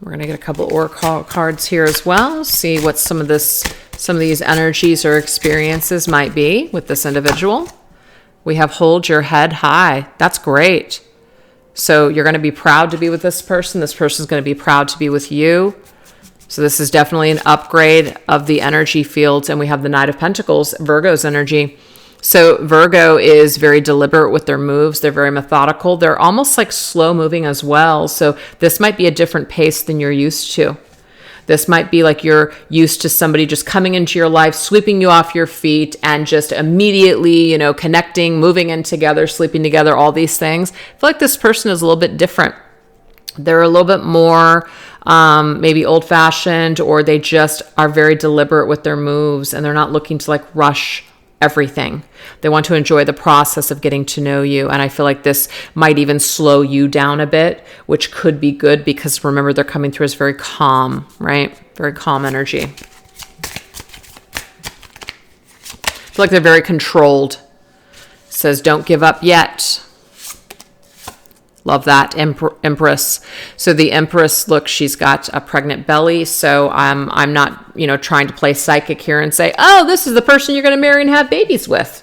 We're going to get a couple oracle cards here as well. See what some of these energies or experiences might be with this individual. We have hold your head high. That's great. So you're going to be proud to be with this person. This person's going to be proud to be with you. So this is definitely an upgrade of the energy fields. And we have the Knight of Pentacles, Virgo's energy. So Virgo is very deliberate with their moves. They're very methodical. They're almost like slow moving as well. So this might be a different pace than you're used to. This might be like you're used to somebody just coming into your life, sweeping you off your feet, and just immediately, connecting, moving in together, sleeping together, all these things. I feel like this person is a little bit different. They're a little bit more maybe old-fashioned, or they just are very deliberate with their moves, and they're not looking to like rush everything. They want to enjoy the process of getting to know you. And I feel like this might even slow you down a bit, which could be good because remember, they're coming through as very calm, right? Very calm energy. I feel like they're very controlled. It says, don't give up yet. Love that. Empress. So the Empress, look, she's got a pregnant belly. So I'm not, trying to play psychic here and say, oh, this is the person you're going to marry and have babies with,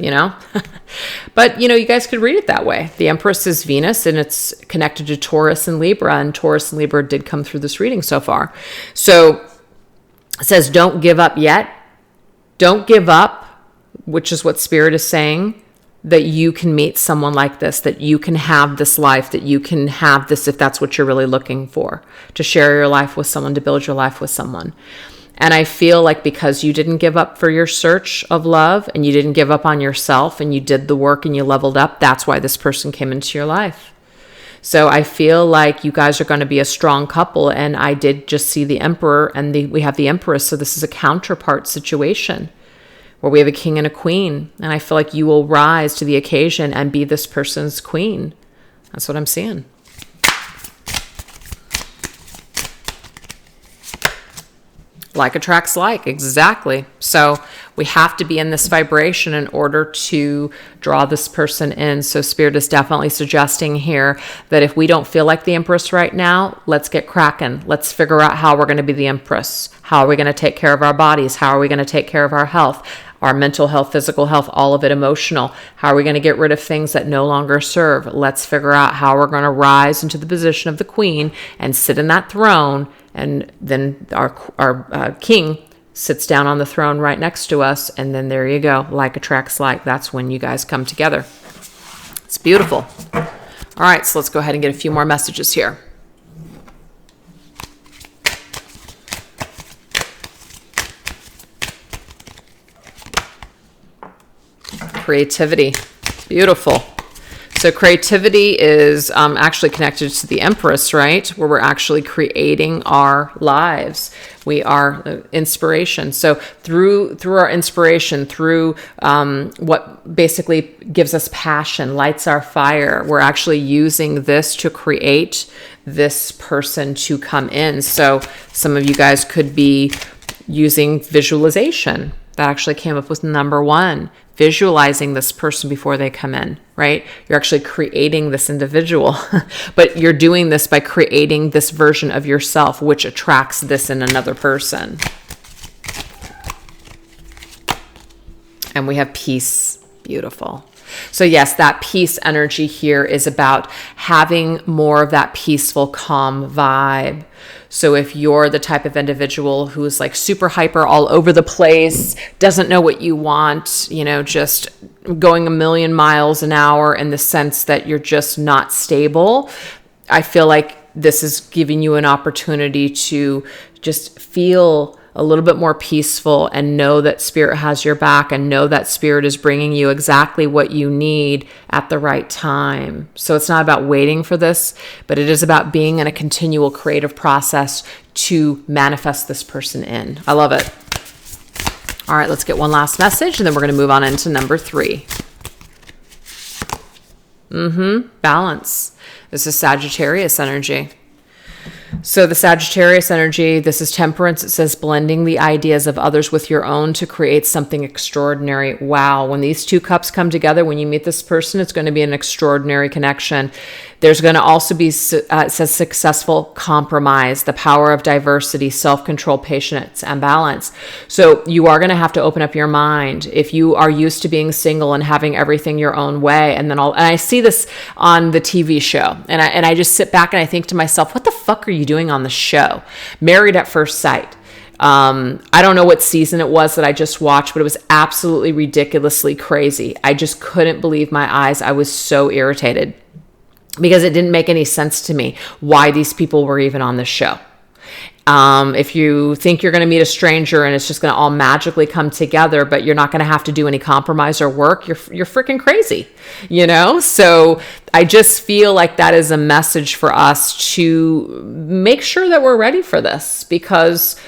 But, you guys could read it that way. The Empress is Venus, and it's connected to Taurus and Libra, and Taurus and Libra did come through this reading so far. So it says, don't give up yet. Don't give up, which is what Spirit is saying. That you can meet someone like this, that you can have this life, that you can have this if that's what you're really looking for, to share your life with someone, to build your life with someone. And I feel like because you didn't give up for your search of love, and you didn't give up on yourself, and you did the work and you leveled up, that's why this person came into your life. So I feel like you guys are going to be a strong couple. And I did just see the Emperor, and we have the Empress. So this is a counterpart situation, where we have a king and a queen. And I feel like you will rise to the occasion and be this person's queen. That's what I'm seeing. Like attracts like, exactly. So we have to be in this vibration in order to draw this person in. So Spirit is definitely suggesting here that if we don't feel like the Empress right now, let's get cracking. Let's figure out how we're going to be the Empress. How are we going to take care of our bodies? How are we going to take care of our health? Our mental health, physical health, all of it emotional. How are we going to get rid of things that no longer serve? Let's figure out how we're going to rise into the position of the queen and sit in that throne. And then our king sits down on the throne right next to us. And then there you go. Like attracts like. That's when you guys come together. It's beautiful. All right, so let's go ahead and get a few more messages here. Creativity. Beautiful. So creativity is actually connected to the Empress, right? Where we're actually creating our lives. We are inspiration. So through our inspiration, through what basically gives us passion, lights our fire, we're actually using this to create this person to come in. So some of you guys could be using visualization. That actually came up with number 1. Visualizing this person before they come in, right? You're actually creating this individual, but you're doing this by creating this version of yourself, which attracts this in another person. And we have peace. Beautiful. So yes, that peace energy here is about having more of that peaceful, calm vibe. So if you're the type of individual who's like super hyper all over the place, doesn't know what you want, just going a million miles an hour in the sense that you're just not stable, I feel like this is giving you an opportunity to just feel a little bit more peaceful and know that Spirit has your back and know that Spirit is bringing you exactly what you need at the right time. So it's not about waiting for this, but it is about being in a continual creative process to manifest this person in. I love it. All right, let's get one last message and then we're going to move on into number 3. Balance. This is Sagittarius energy. So the Sagittarius energy, this is temperance. It says blending the ideas of others with your own to create something extraordinary. Wow. When these two cups come together, when you meet this person, it's going to be an extraordinary connection. There's going to also be, it says successful compromise, the power of diversity, self-control, patience, and balance. So you are going to have to open up your mind. If you are used to being single and having everything your own way, and I see this on the TV show, and I just sit back and I think to myself, what the fuck are you doing on the show? Married at First Sight. I don't know what season it was that I just watched, but it was absolutely ridiculously crazy. I just couldn't believe my eyes. I was so irritated because it didn't make any sense to me why these people were even on this show. If you think you're going to meet a stranger and it's just going to all magically come together, but you're not going to have to do any compromise or work, you're freaking crazy, So I just feel like that is a message for us to make sure that we're ready for this, because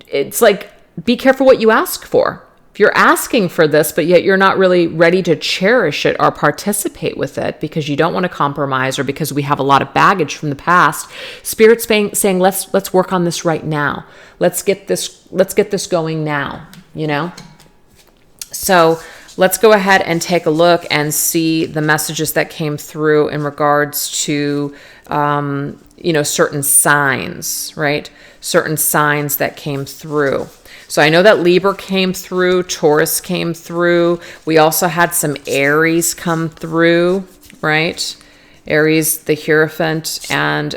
it's like, be careful what you ask for. If you're asking for this, but yet you're not really ready to cherish it or participate with it because you don't want to compromise, or because we have a lot of baggage from the past, Spirit's saying, let's work on this right now. Let's get this going now, So let's go ahead and take a look and see the messages that came through in regards to, certain signs, right? Certain signs that came through. So I know that Libra came through, Taurus came through. We also had some Aries come through, right? Aries, the Hierophant, and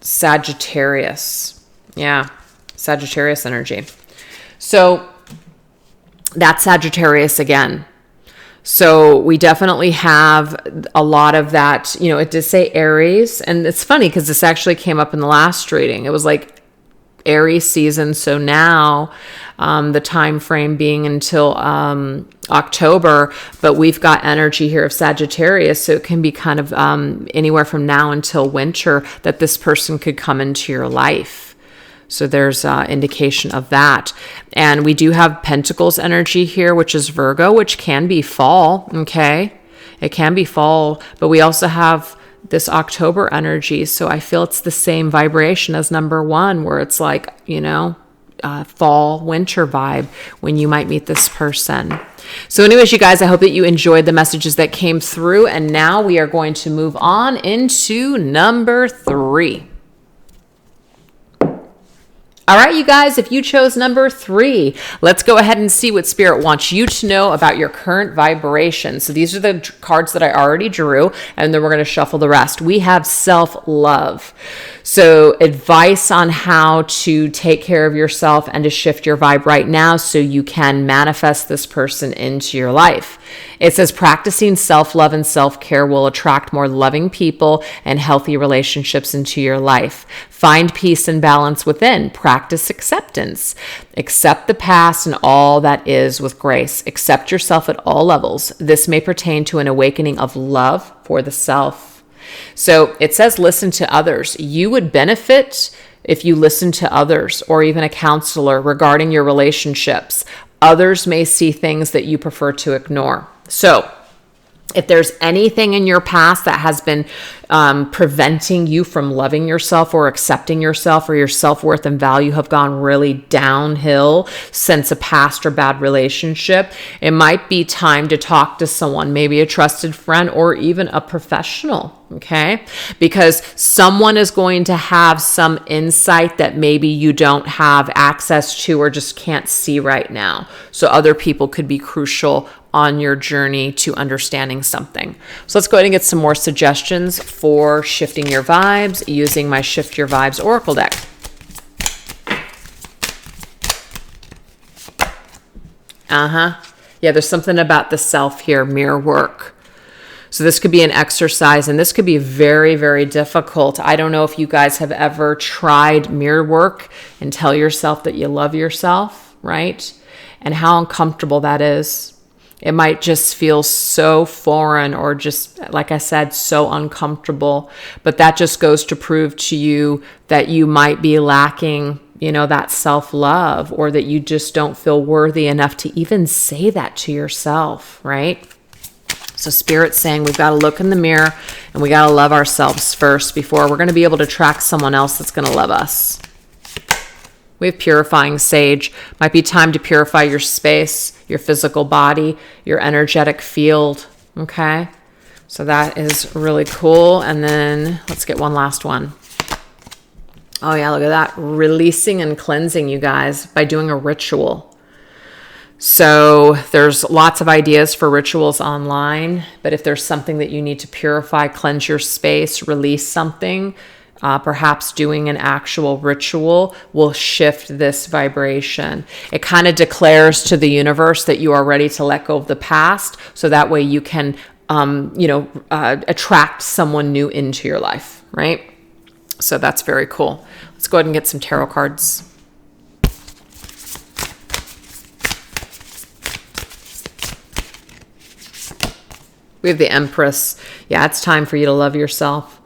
Sagittarius. Yeah, Sagittarius energy. So that's Sagittarius again. So we definitely have a lot of that, it did say Aries, and it's funny because this actually came up in the last reading. It was like Aries season. So now the time frame being until October, but we've got energy here of Sagittarius. So it can be kind of anywhere from now until winter that this person could come into your life. So there's indication of that. And we do have Pentacles energy here, which is Virgo, which can be fall. Okay. It can be fall, but we also have this October energy. So I feel it's the same vibration as number one, where it's like, fall, winter vibe when you might meet this person. So anyways, you guys, I hope that you enjoyed the messages that came through. And now we are going to move on into number 3. All right, you guys, if you chose number 3, let's go ahead and see what Spirit wants you to know about your current vibration. So these are the cards that I already drew, and then we're going to shuffle the rest. We have self-love. So advice on how to take care of yourself and to shift your vibe right now so you can manifest this person into your life. It says practicing self-love and self-care will attract more loving people and healthy relationships into your life. Find peace and balance within. Practice acceptance. Accept the past and all that is with grace. Accept yourself at all levels. This may pertain to an awakening of love for the self. So it says listen to others. You would benefit if you listen to others, or even a counselor regarding your relationships. Others may see things that you prefer to ignore. So if there's anything in your past that has been preventing you from loving yourself or accepting yourself, or your self-worth and value have gone really downhill since a past or bad relationship, it might be time to talk to someone, maybe a trusted friend or even a professional, okay? Because someone is going to have some insight that maybe you don't have access to or just can't see right now. So other people could be crucial on your journey to understanding something. So let's go ahead and get some more suggestions for shifting your vibes using my Shift Your Vibes Oracle deck. Yeah, there's something about the self here, mirror work. So this could be an exercise, and this could be very, very difficult. I don't know if you guys have ever tried mirror work and tell yourself that you love yourself, right? And how uncomfortable that is. It might just feel so foreign, or just, like I said, so uncomfortable. But that just goes to prove to you that you might be lacking, that self-love, or that you just don't feel worthy enough to even say that to yourself, right? So Spirit's saying we've got to look in the mirror and we got to love ourselves first before we're going to be able to attract someone else that's going to love us. We have purifying sage. Might be time to purify your space, your physical body, your energetic field. Okay. So that is really cool. And then let's get one last one. Oh yeah, look at that. Releasing and cleansing, you guys, by doing a ritual. So there's lots of ideas for rituals online, but if there's something that you need to purify, cleanse your space, release something, Perhaps doing an actual ritual will shift this vibration. It kind of declares to the universe that you are ready to let go of the past, so that way you can, attract someone new into your life, right? So that's very cool. Let's go ahead and get some tarot cards. We have the Empress. Yeah, it's time for you to love yourself.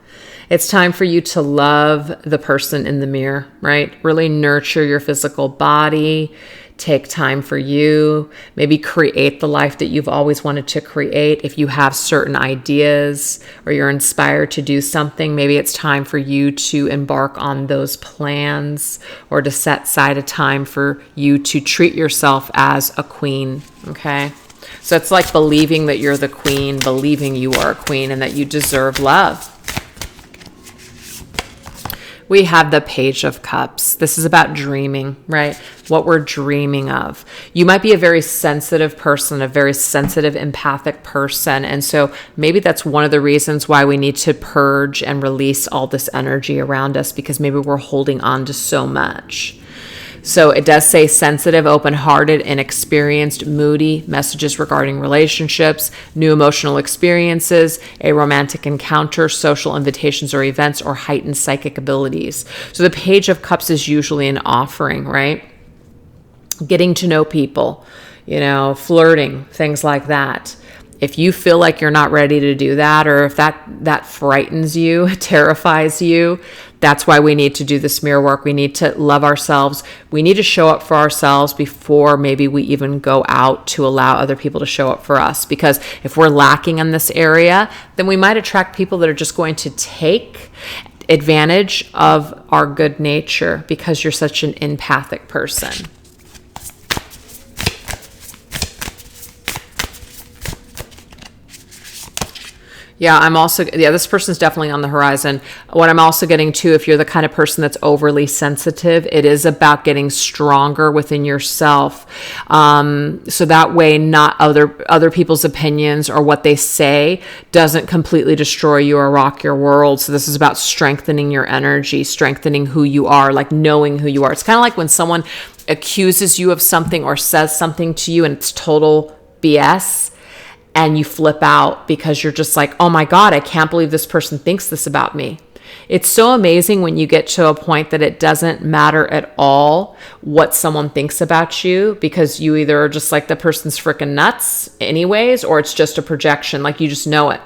It's time for you to love the person in the mirror, right? Really nurture your physical body. Take time for you. Maybe create the life that you've always wanted to create. If you have certain ideas or you're inspired to do something, maybe it's time for you to embark on those plans, or to set aside a time for you to treat yourself as a queen, okay? So it's like believing that you're the queen, believing you are a queen and that you deserve love. We have the Page of Cups. This is about dreaming, right? What we're dreaming of. You might be a very sensitive person, a very sensitive, empathic person. And so maybe that's one of the reasons why we need to purge and release all this energy around us, because maybe we're holding on to so much. So it does say sensitive, open-hearted, inexperienced, moody, messages regarding relationships, new emotional experiences, a romantic encounter, social invitations or events, or heightened psychic abilities. So the Page of Cups is usually an offering, right? Getting to know people, flirting, things like that. If you feel like you're not ready to do that, or if that frightens you, terrifies you, that's why we need to do this mirror work. We need to love ourselves. We need to show up for ourselves before maybe we even go out to allow other people to show up for us. Because if we're lacking in this area, then we might attract people that are just going to take advantage of our good nature, because you're such an empathic person. This person's definitely on the horizon. What I'm also getting to, if you're the kind of person that's overly sensitive, it is about getting stronger within yourself. So that way, not other people's opinions or what they say doesn't completely destroy you or rock your world. So this is about strengthening your energy, strengthening who you are, like knowing who you are. It's kind of like when someone accuses you of something or says something to you and it's total BS. And you flip out because you're just like, oh my God, I can't believe this person thinks this about me. It's so amazing when you get to a point that it doesn't matter at all what someone thinks about you, because you either are just like, the person's freaking nuts anyways, or it's just a projection, like you just know it.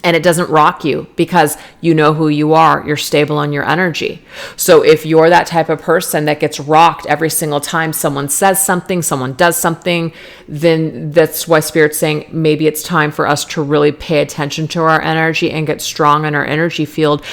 And it doesn't rock you because you know who you are. You're stable on your energy. So if you're that type of person that gets rocked every single time someone says something, someone does something, then that's why Spirit's saying maybe it's time for us to really pay attention to our energy and get strong in our energy field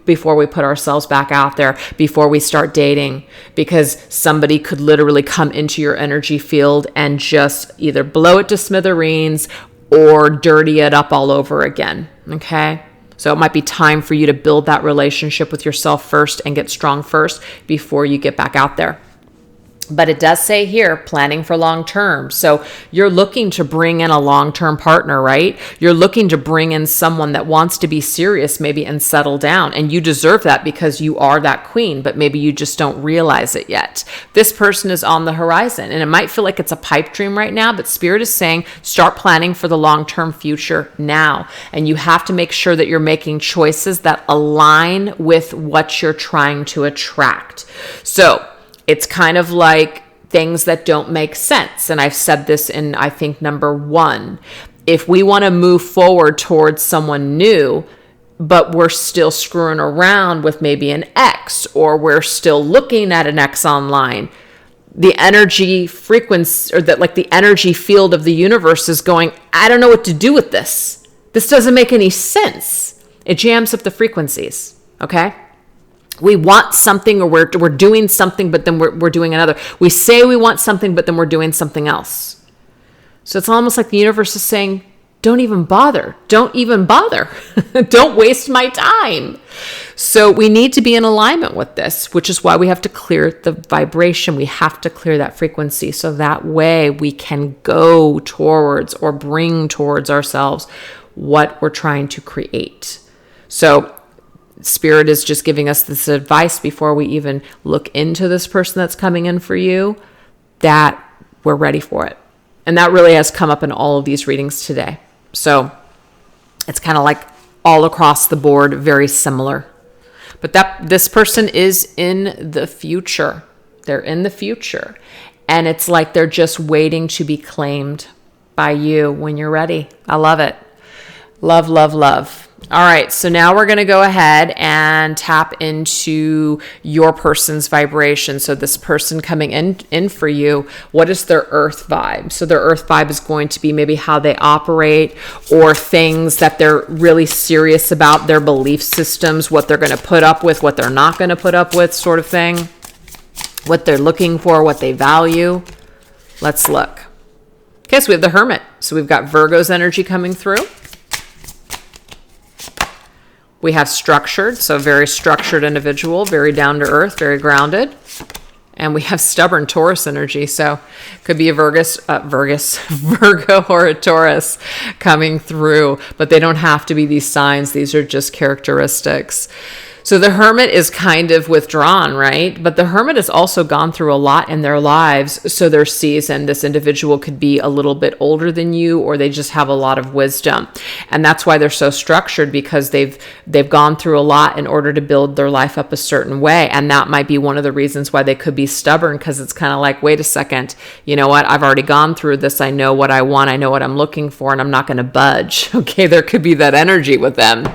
before we put ourselves back out there, before we start dating, because somebody could literally come into your energy field and just either blow it to smithereens or dirty it up all over again. Okay. So it might be time for you to build that relationship with yourself first and get strong first before you get back out there. But it does say here, planning for long term. So you're looking to bring in a long-term partner, right? You're looking to bring in someone that wants to be serious maybe and settle down. And you deserve that because you are that queen, but maybe you just don't realize it yet. This person is on the horizon, and it might feel like it's a pipe dream right now, but Spirit is saying start planning for the long-term future now. And you have to make sure that you're making choices that align with what you're trying to attract. So it's kind of like things that don't make sense. And I've said this in, I think, number 1. If we want to move forward towards someone new, but we're still screwing around with maybe an ex, or we're still looking at an ex online, the energy frequency, or that, like, the energy field of the universe is going, I don't know what to do with this. This doesn't make any sense. It jams up the frequencies. Okay. We want something, or we're doing something, but then we're doing another. We say we want something, but then we're doing something else. So it's almost like the universe is saying, don't even bother. Don't even bother. Don't waste my time. So we need to be in alignment with this, which is why we have to clear the vibration. We have to clear that frequency. So that way we can go towards or bring towards ourselves what we're trying to create. So Spirit is just giving us this advice before we even look into this person that's coming in for you, that we're ready for it. And that really has come up in all of these readings today. So it's kind of like all across the board, very similar. But this person is in the future. They're in the future. And it's like they're just waiting to be claimed by you when you're ready. I love it. Love, love, love. All right, so now we're going to go ahead and tap into your person's vibration. So this person coming in for you, what is their earth vibe? So their earth vibe is going to be maybe how they operate, or things that they're really serious about, their belief systems, what they're going to put up with, what they're not going to put up with, sort of thing. What they're looking for, what they value. Let's look. Okay, so we have the Hermit. So we've got Virgo's energy coming through. We have structured, so very structured individual, very down to earth, very grounded. And we have stubborn Taurus energy, so could be a Virgo or a Taurus coming through, but they don't have to be these signs. These are just characteristics. So the Hermit is kind of withdrawn, right? But the Hermit has also gone through a lot in their lives. So they're seasoned. This individual could be a little bit older than you, or they just have a lot of wisdom. And that's why they're so structured, because they've gone through a lot in order to build their life up a certain way. And that might be one of the reasons why they could be stubborn, because it's kind of like, wait a second, you know what? I've already gone through this. I know what I want. I know what I'm looking for, and I'm not going to budge. Okay, there could be that energy with them.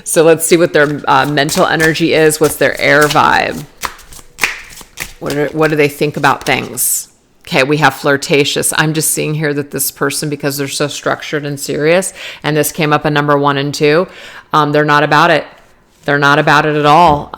So let's see what their mental energy is. What's their air vibe? What do they think about things? Okay, we have flirtatious. I'm just seeing here that this person, because they're so structured and serious, and this came up in number 1 and 2, they're not about it. They're not about it at all.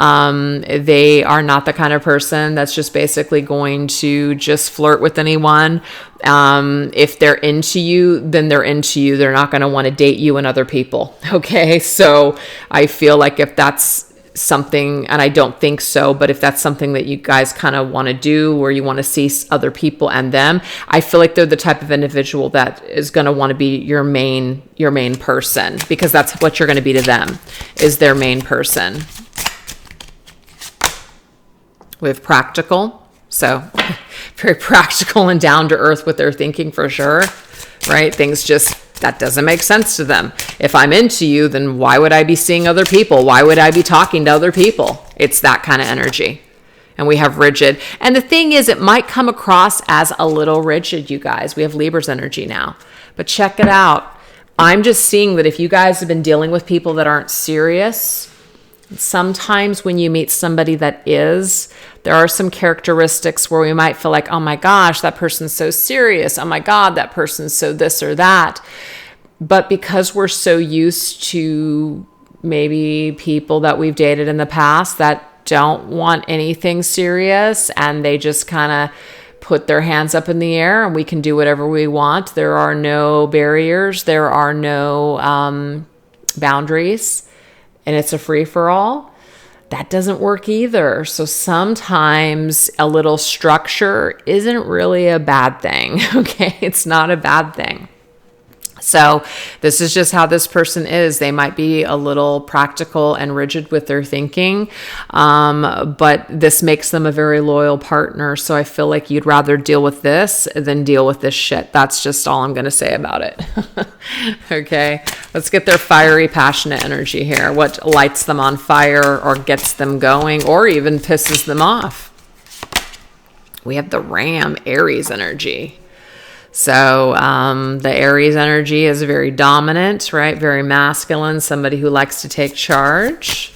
They are not the kind of person that's just basically going to just flirt with anyone. If they're into you, then they're into you. They're not going to want to date you and other people. Okay. So I feel like if that's something, and I don't think so, but if that's something that you guys kind of want to do, where you want to see other people and them, I feel like they're the type of individual that is going to want to be your main person, because that's what you're going to be to them, is their main person. We have practical. So very practical and down to earth with their thinking, for sure, right? Things just, that doesn't make sense to them. If I'm into you, then why would I be seeing other people? Why would I be talking to other people? It's that kind of energy. And we have rigid. And the thing is, it might come across as a little rigid, you guys. We have Libra's energy now. But check it out. I'm just seeing that if you guys have been dealing with people that aren't serious, sometimes when you meet somebody that is, there are some characteristics where we might feel like, oh my gosh, that person's so serious. Oh my God, that person's so this or that. But because we're so used to maybe people that we've dated in the past that don't want anything serious, and they just kind of put their hands up in the air and we can do whatever we want. There are no barriers. There are no boundaries. And it's a free-for-all. That doesn't work either. So sometimes a little structure isn't really a bad thing, okay? It's not a bad thing. So this is just how this person is. They might be a little practical and rigid with their thinking, but this makes them a very loyal partner. So I feel like you'd rather deal with this than deal with this shit. That's just all I'm going to say about it. Okay, let's get their fiery, passionate energy here. What lights them on fire or gets them going or even pisses them off? We have the Ram, Aries energy. So the Aries energy is very dominant, right? Very masculine, somebody who likes to take charge.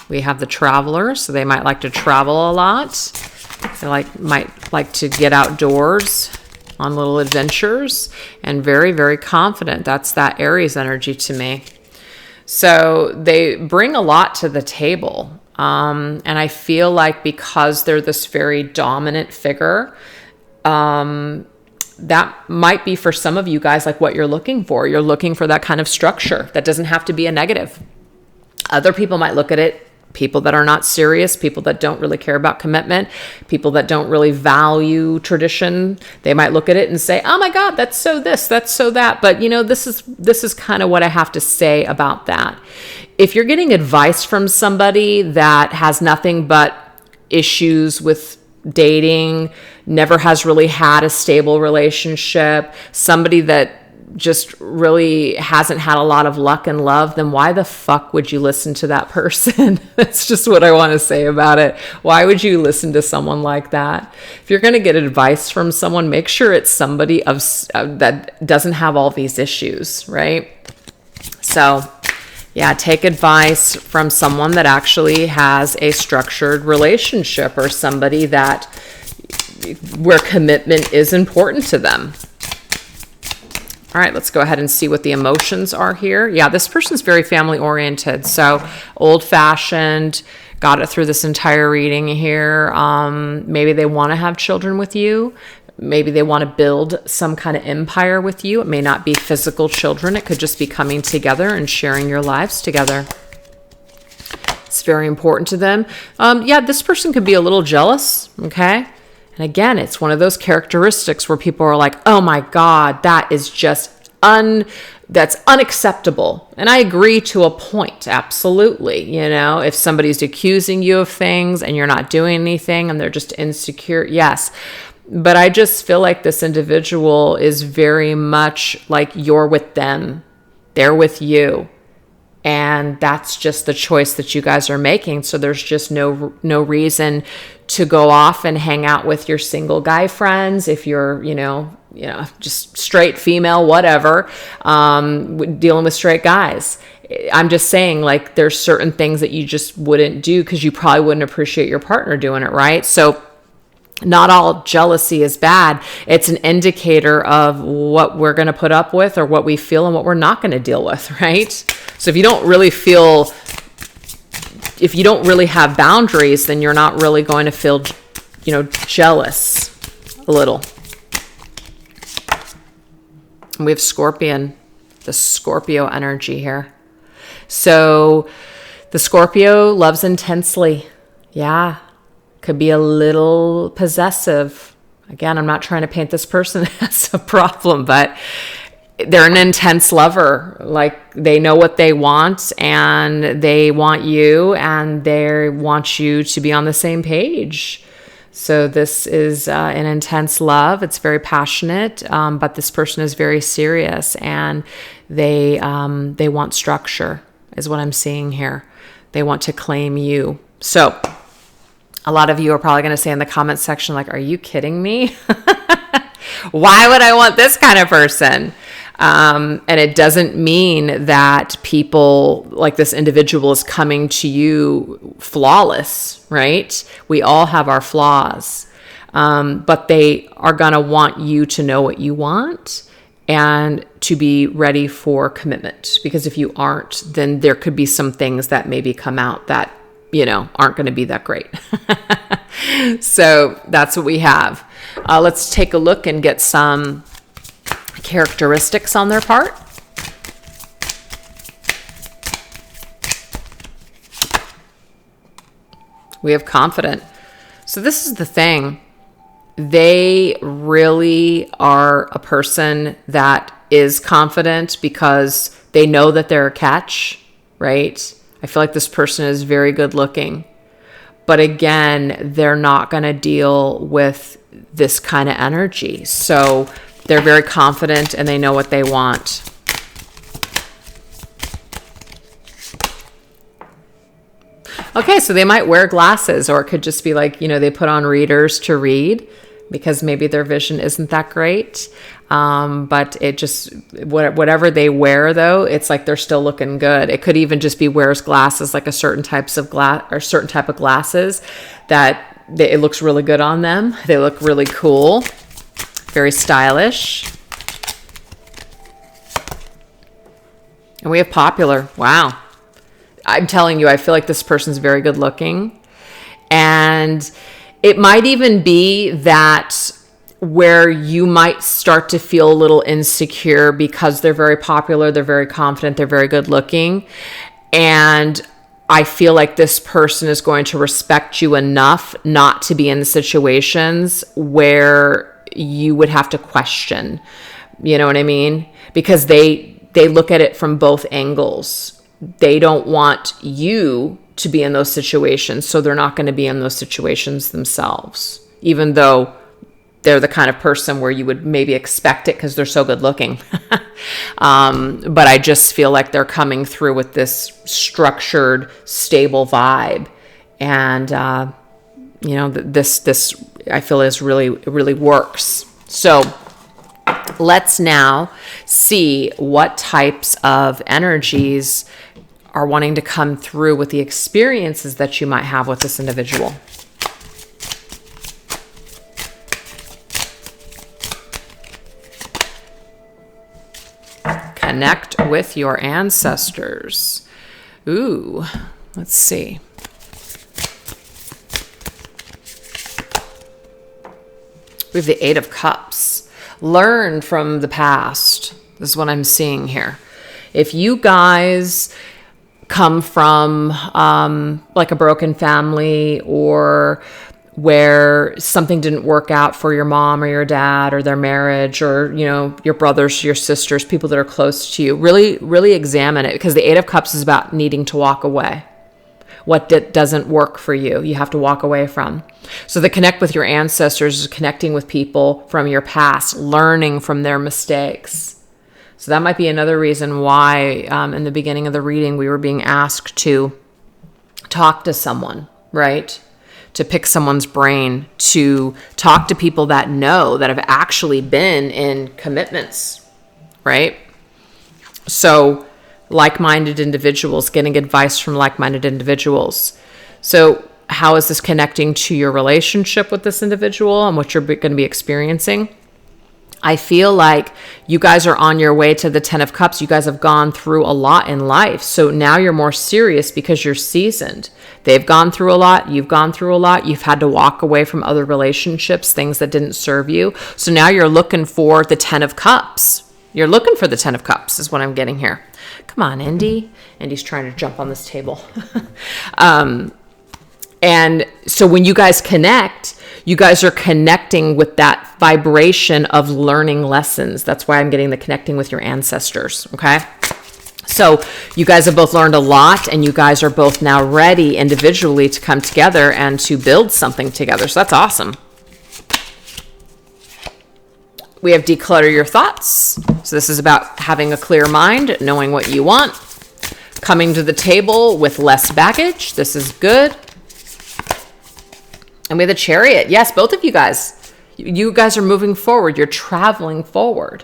We have the Traveler, so they might like to travel a lot. They might like to get outdoors on little adventures, and very, very confident. That's that Aries energy to me. So they bring a lot to the table. And I feel like because they're this very dominant figure, that might be for some of you guys like what you're looking for. You're looking for that kind of structure. That doesn't have to be a negative. Other people might look at it people that are not serious, people that don't really care about commitment, people that don't really value tradition. They might look at it and say, oh my God, that's so this, that's so that. But this is kind of what I have to say about that. If you're getting advice from somebody that has nothing but issues with dating, never has really had a stable relationship, somebody that just really hasn't had a lot of luck and love, then why the fuck would you listen to that person? That's just what I want to say about it. Why would you listen to someone like that? If you're going to get advice from someone, make sure it's somebody that doesn't have all these issues, right? So yeah, take advice from someone that actually has a structured relationship, or somebody where commitment is important to them. All right, let's go ahead and see what the emotions are here. Yeah, this person's very family oriented. So old-fashioned, got it through this entire reading here. Maybe they want to have children with you. Maybe they want to build some kind of empire with you. It may not be physical children. It could just be coming together and sharing your lives together. It's very important to them. Yeah, this person could be a little jealous, okay? And again, it's one of those characteristics where people are like, oh my God, that is just that's unacceptable. And I agree to a point, absolutely. If somebody's accusing you of things and you're not doing anything and they're just insecure, yes. But I just feel like this individual is very much like you're with them. They're with you. And that's just the choice that you guys are making. So there's just no reason to go off and hang out with your single guy friends. If you're, just straight female, whatever, dealing with straight guys. I'm just saying, like, there's certain things that you just wouldn't do because you probably wouldn't appreciate your partner doing it, right? So not all jealousy is bad. It's an indicator of what we're going to put up with or what we feel and what we're not going to deal with, right? So if you don't really have boundaries, then you're not really going to feel, jealous a little. And we have Scorpion, the Scorpio energy here. So the Scorpio loves intensely. Yeah. Could be a little possessive. Again, I'm not trying to paint this person as a problem, but they're an intense lover. Like, they know what they want and they want you and they want you to be on the same page. So this is an intense love. It's very passionate, but this person is very serious and they want structure is what I'm seeing here. They want to claim you. So a lot of you are probably going to say in the comments section, like, are you kidding me? Why would I want this kind of person? And it doesn't mean that people like this individual is coming to you flawless, right? We all have our flaws, but they are going to want you to know what you want and to be ready for commitment. Because if you aren't, then there could be some things that maybe come out that aren't going to be that great. So that's what we have. Let's take a look and get some characteristics on their part. We have confident. So this is the thing. They really are a person that is confident because they know that they're a catch, right? I feel like this person is very good looking. But again, they're not going to deal with this kind of energy. So they're very confident and they know what they want. Okay, so they might wear glasses, or it could just be like, they put on readers to read because maybe their vision isn't that great. But it just, whatever they wear though, it's like they're still looking good. It could even just be wears glasses, like a certain type of glasses that it looks really good on them. They look really cool, very stylish. And we have popular. Wow. I'm telling you, I feel like this person's very good looking. And it might even be that where you might start to feel a little insecure because they're very popular, they're very confident, they're very good looking. And I feel like this person is going to respect you enough not to be in situations where you would have to question. You know what I mean? Because they look at it from both angles. They don't want you to be in those situations, so they're not going to be in those situations themselves, even though they're the kind of person where you would maybe expect it because they're so good looking. But I just feel like they're coming through with this structured, stable vibe. And, this I feel is really works. So let's now see what types of energies are wanting to come through with the experiences that you might have with this individual. Connect with your ancestors. Ooh, let's see. We have the Eight of Cups. Learn from the past. This is what I'm seeing here. If you guys come from like a broken family, or where something didn't work out for your mom or your dad or their marriage, or, your brothers, your sisters, people that are close to you, really examine it, because the Eight of Cups is about needing to walk away. What doesn't work for you, you have to walk away from. So the connect with your ancestors is connecting with people from your past, learning from their mistakes. So that might be another reason why in the beginning of the reading, we were being asked to talk to someone, right? To pick someone's brain, to talk to people that have actually been in commitments, right? So like-minded individuals, getting advice from like-minded individuals. So how is this connecting to your relationship with this individual and what you're going to be experiencing? I feel like you guys are on your way to the 10 of Cups. You guys have gone through a lot in life. So now you're more serious because you're seasoned. They've gone through a lot. You've gone through a lot. You've had to walk away from other relationships, things that didn't serve you. So now you're looking for the 10 of Cups. You're looking for the 10 of Cups is what I'm getting here. Come on, Indy. Indy's trying to jump on this table. And so when you guys connect, you guys are connecting with that vibration of learning lessons. That's why I'm getting the connecting with your ancestors, okay? So you guys have both learned a lot, and you guys are both now ready individually to come together and to build something together. So that's awesome. We have declutter your thoughts. So this is about having a clear mind, knowing what you want, coming to the table with less baggage. This is good. And we have the Chariot. Yes, both of you guys. You guys are moving forward. You're traveling forward.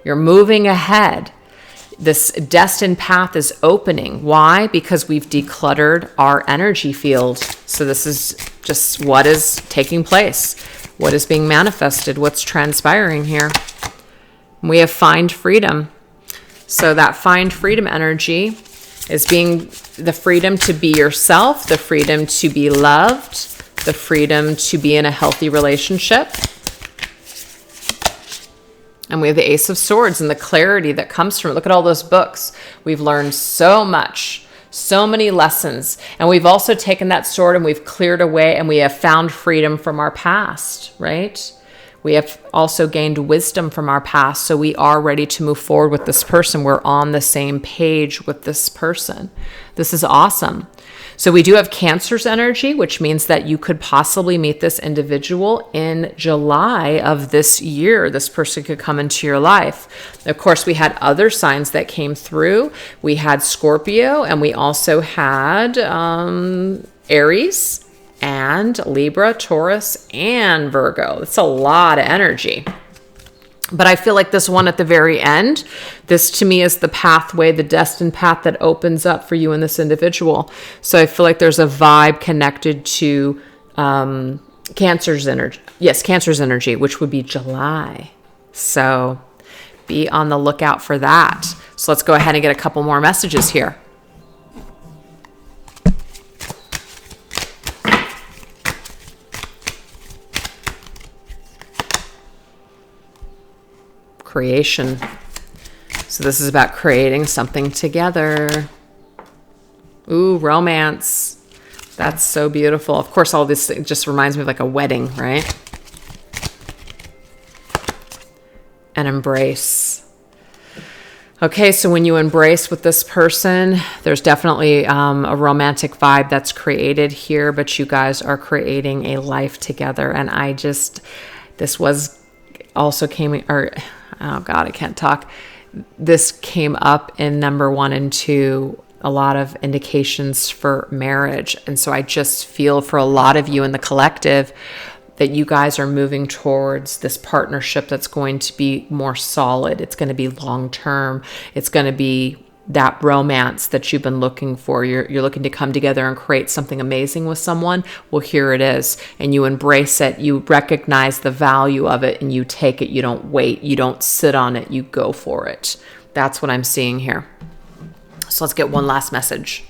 You're moving ahead. This destined path is opening. Why? Because we've decluttered our energy field. So this is just what is taking place. What is being manifested. What's transpiring here. We have find freedom. So that find freedom energy is being the freedom to be yourself, the freedom to be loved, the freedom to be in a healthy relationship. And we have the Ace of Swords and the clarity that comes from it. Look at all those books. We've learned so much, so many lessons. And we've also taken that sword and we've cleared away, and we have found freedom from our past, right? We have also gained wisdom from our past. So we are ready to move forward with this person. We're on the same page with this person. This is awesome. So we do have Cancer's energy, which means that you could possibly meet this individual in July of this year. This person could come into your life. Of course, we had other signs that came through. We had Scorpio, and we also had Aries and Libra, Taurus, and Virgo. It's a lot of energy. But I feel like this one at the very end, this to me is the pathway, the destined path that opens up for you and this individual. So I feel like there's a vibe connected to Cancer's energy. Yes, Cancer's energy, which would be July. So be on the lookout for that. So let's go ahead and get a couple more messages here. Creation. So this is about creating something together. Ooh, romance. That's so beautiful. Of course, all this just reminds me of like a wedding, right? An embrace. Okay, so when you embrace with this person, there's definitely a romantic vibe that's created here, but you guys are creating a life together. And this was also oh God, I can't talk. This came up in number 1 and 2, a lot of indications for marriage. And so I just feel for a lot of you in the collective that you guys are moving towards this partnership that's going to be more solid. It's going to be long-term. It's going to be that romance that you've been looking for. You're looking to come together and create something amazing with someone. Well, here it is. And you embrace it. You recognize the value of it and you take it. You don't wait. You don't sit on it. You go for it. That's what I'm seeing here. So let's get one last message.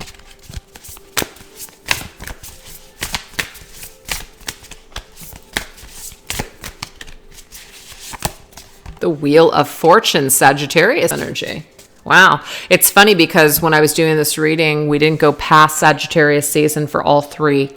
The Wheel of Fortune, Sagittarius energy. Wow. It's funny because when I was doing this reading, we didn't go past Sagittarius season for all 3.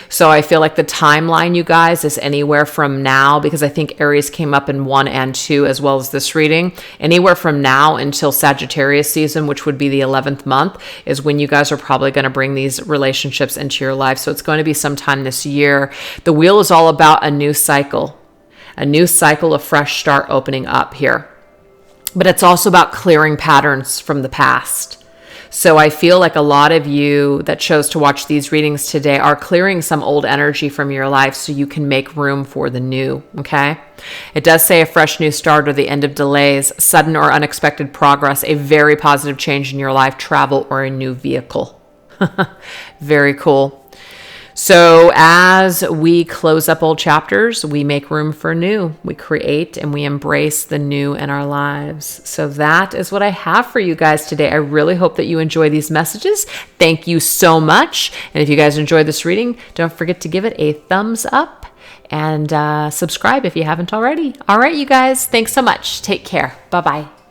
So I feel like the timeline, you guys, is anywhere from now, because I think Aries came up in 1 and 2 as well as this reading. Anywhere from now until Sagittarius season, which would be the 11th month, is when you guys are probably going to bring these relationships into your life. So it's going to be sometime this year. The wheel is all about a new cycle. A new cycle of fresh start opening up here. But it's also about clearing patterns from the past. So I feel like a lot of you that chose to watch these readings today are clearing some old energy from your life so you can make room for the new, okay? It does say a fresh new start or the end of delays, sudden or unexpected progress, a very positive change in your life, travel, or a new vehicle. Very cool. So as we close up old chapters, we make room for new. We create and we embrace the new in our lives. So that is what I have for you guys today. I really hope that you enjoy these messages. Thank you so much. And if you guys enjoyed this reading, don't forget to give it a thumbs up and subscribe if you haven't already. All right, you guys. Thanks so much. Take care. Bye-bye.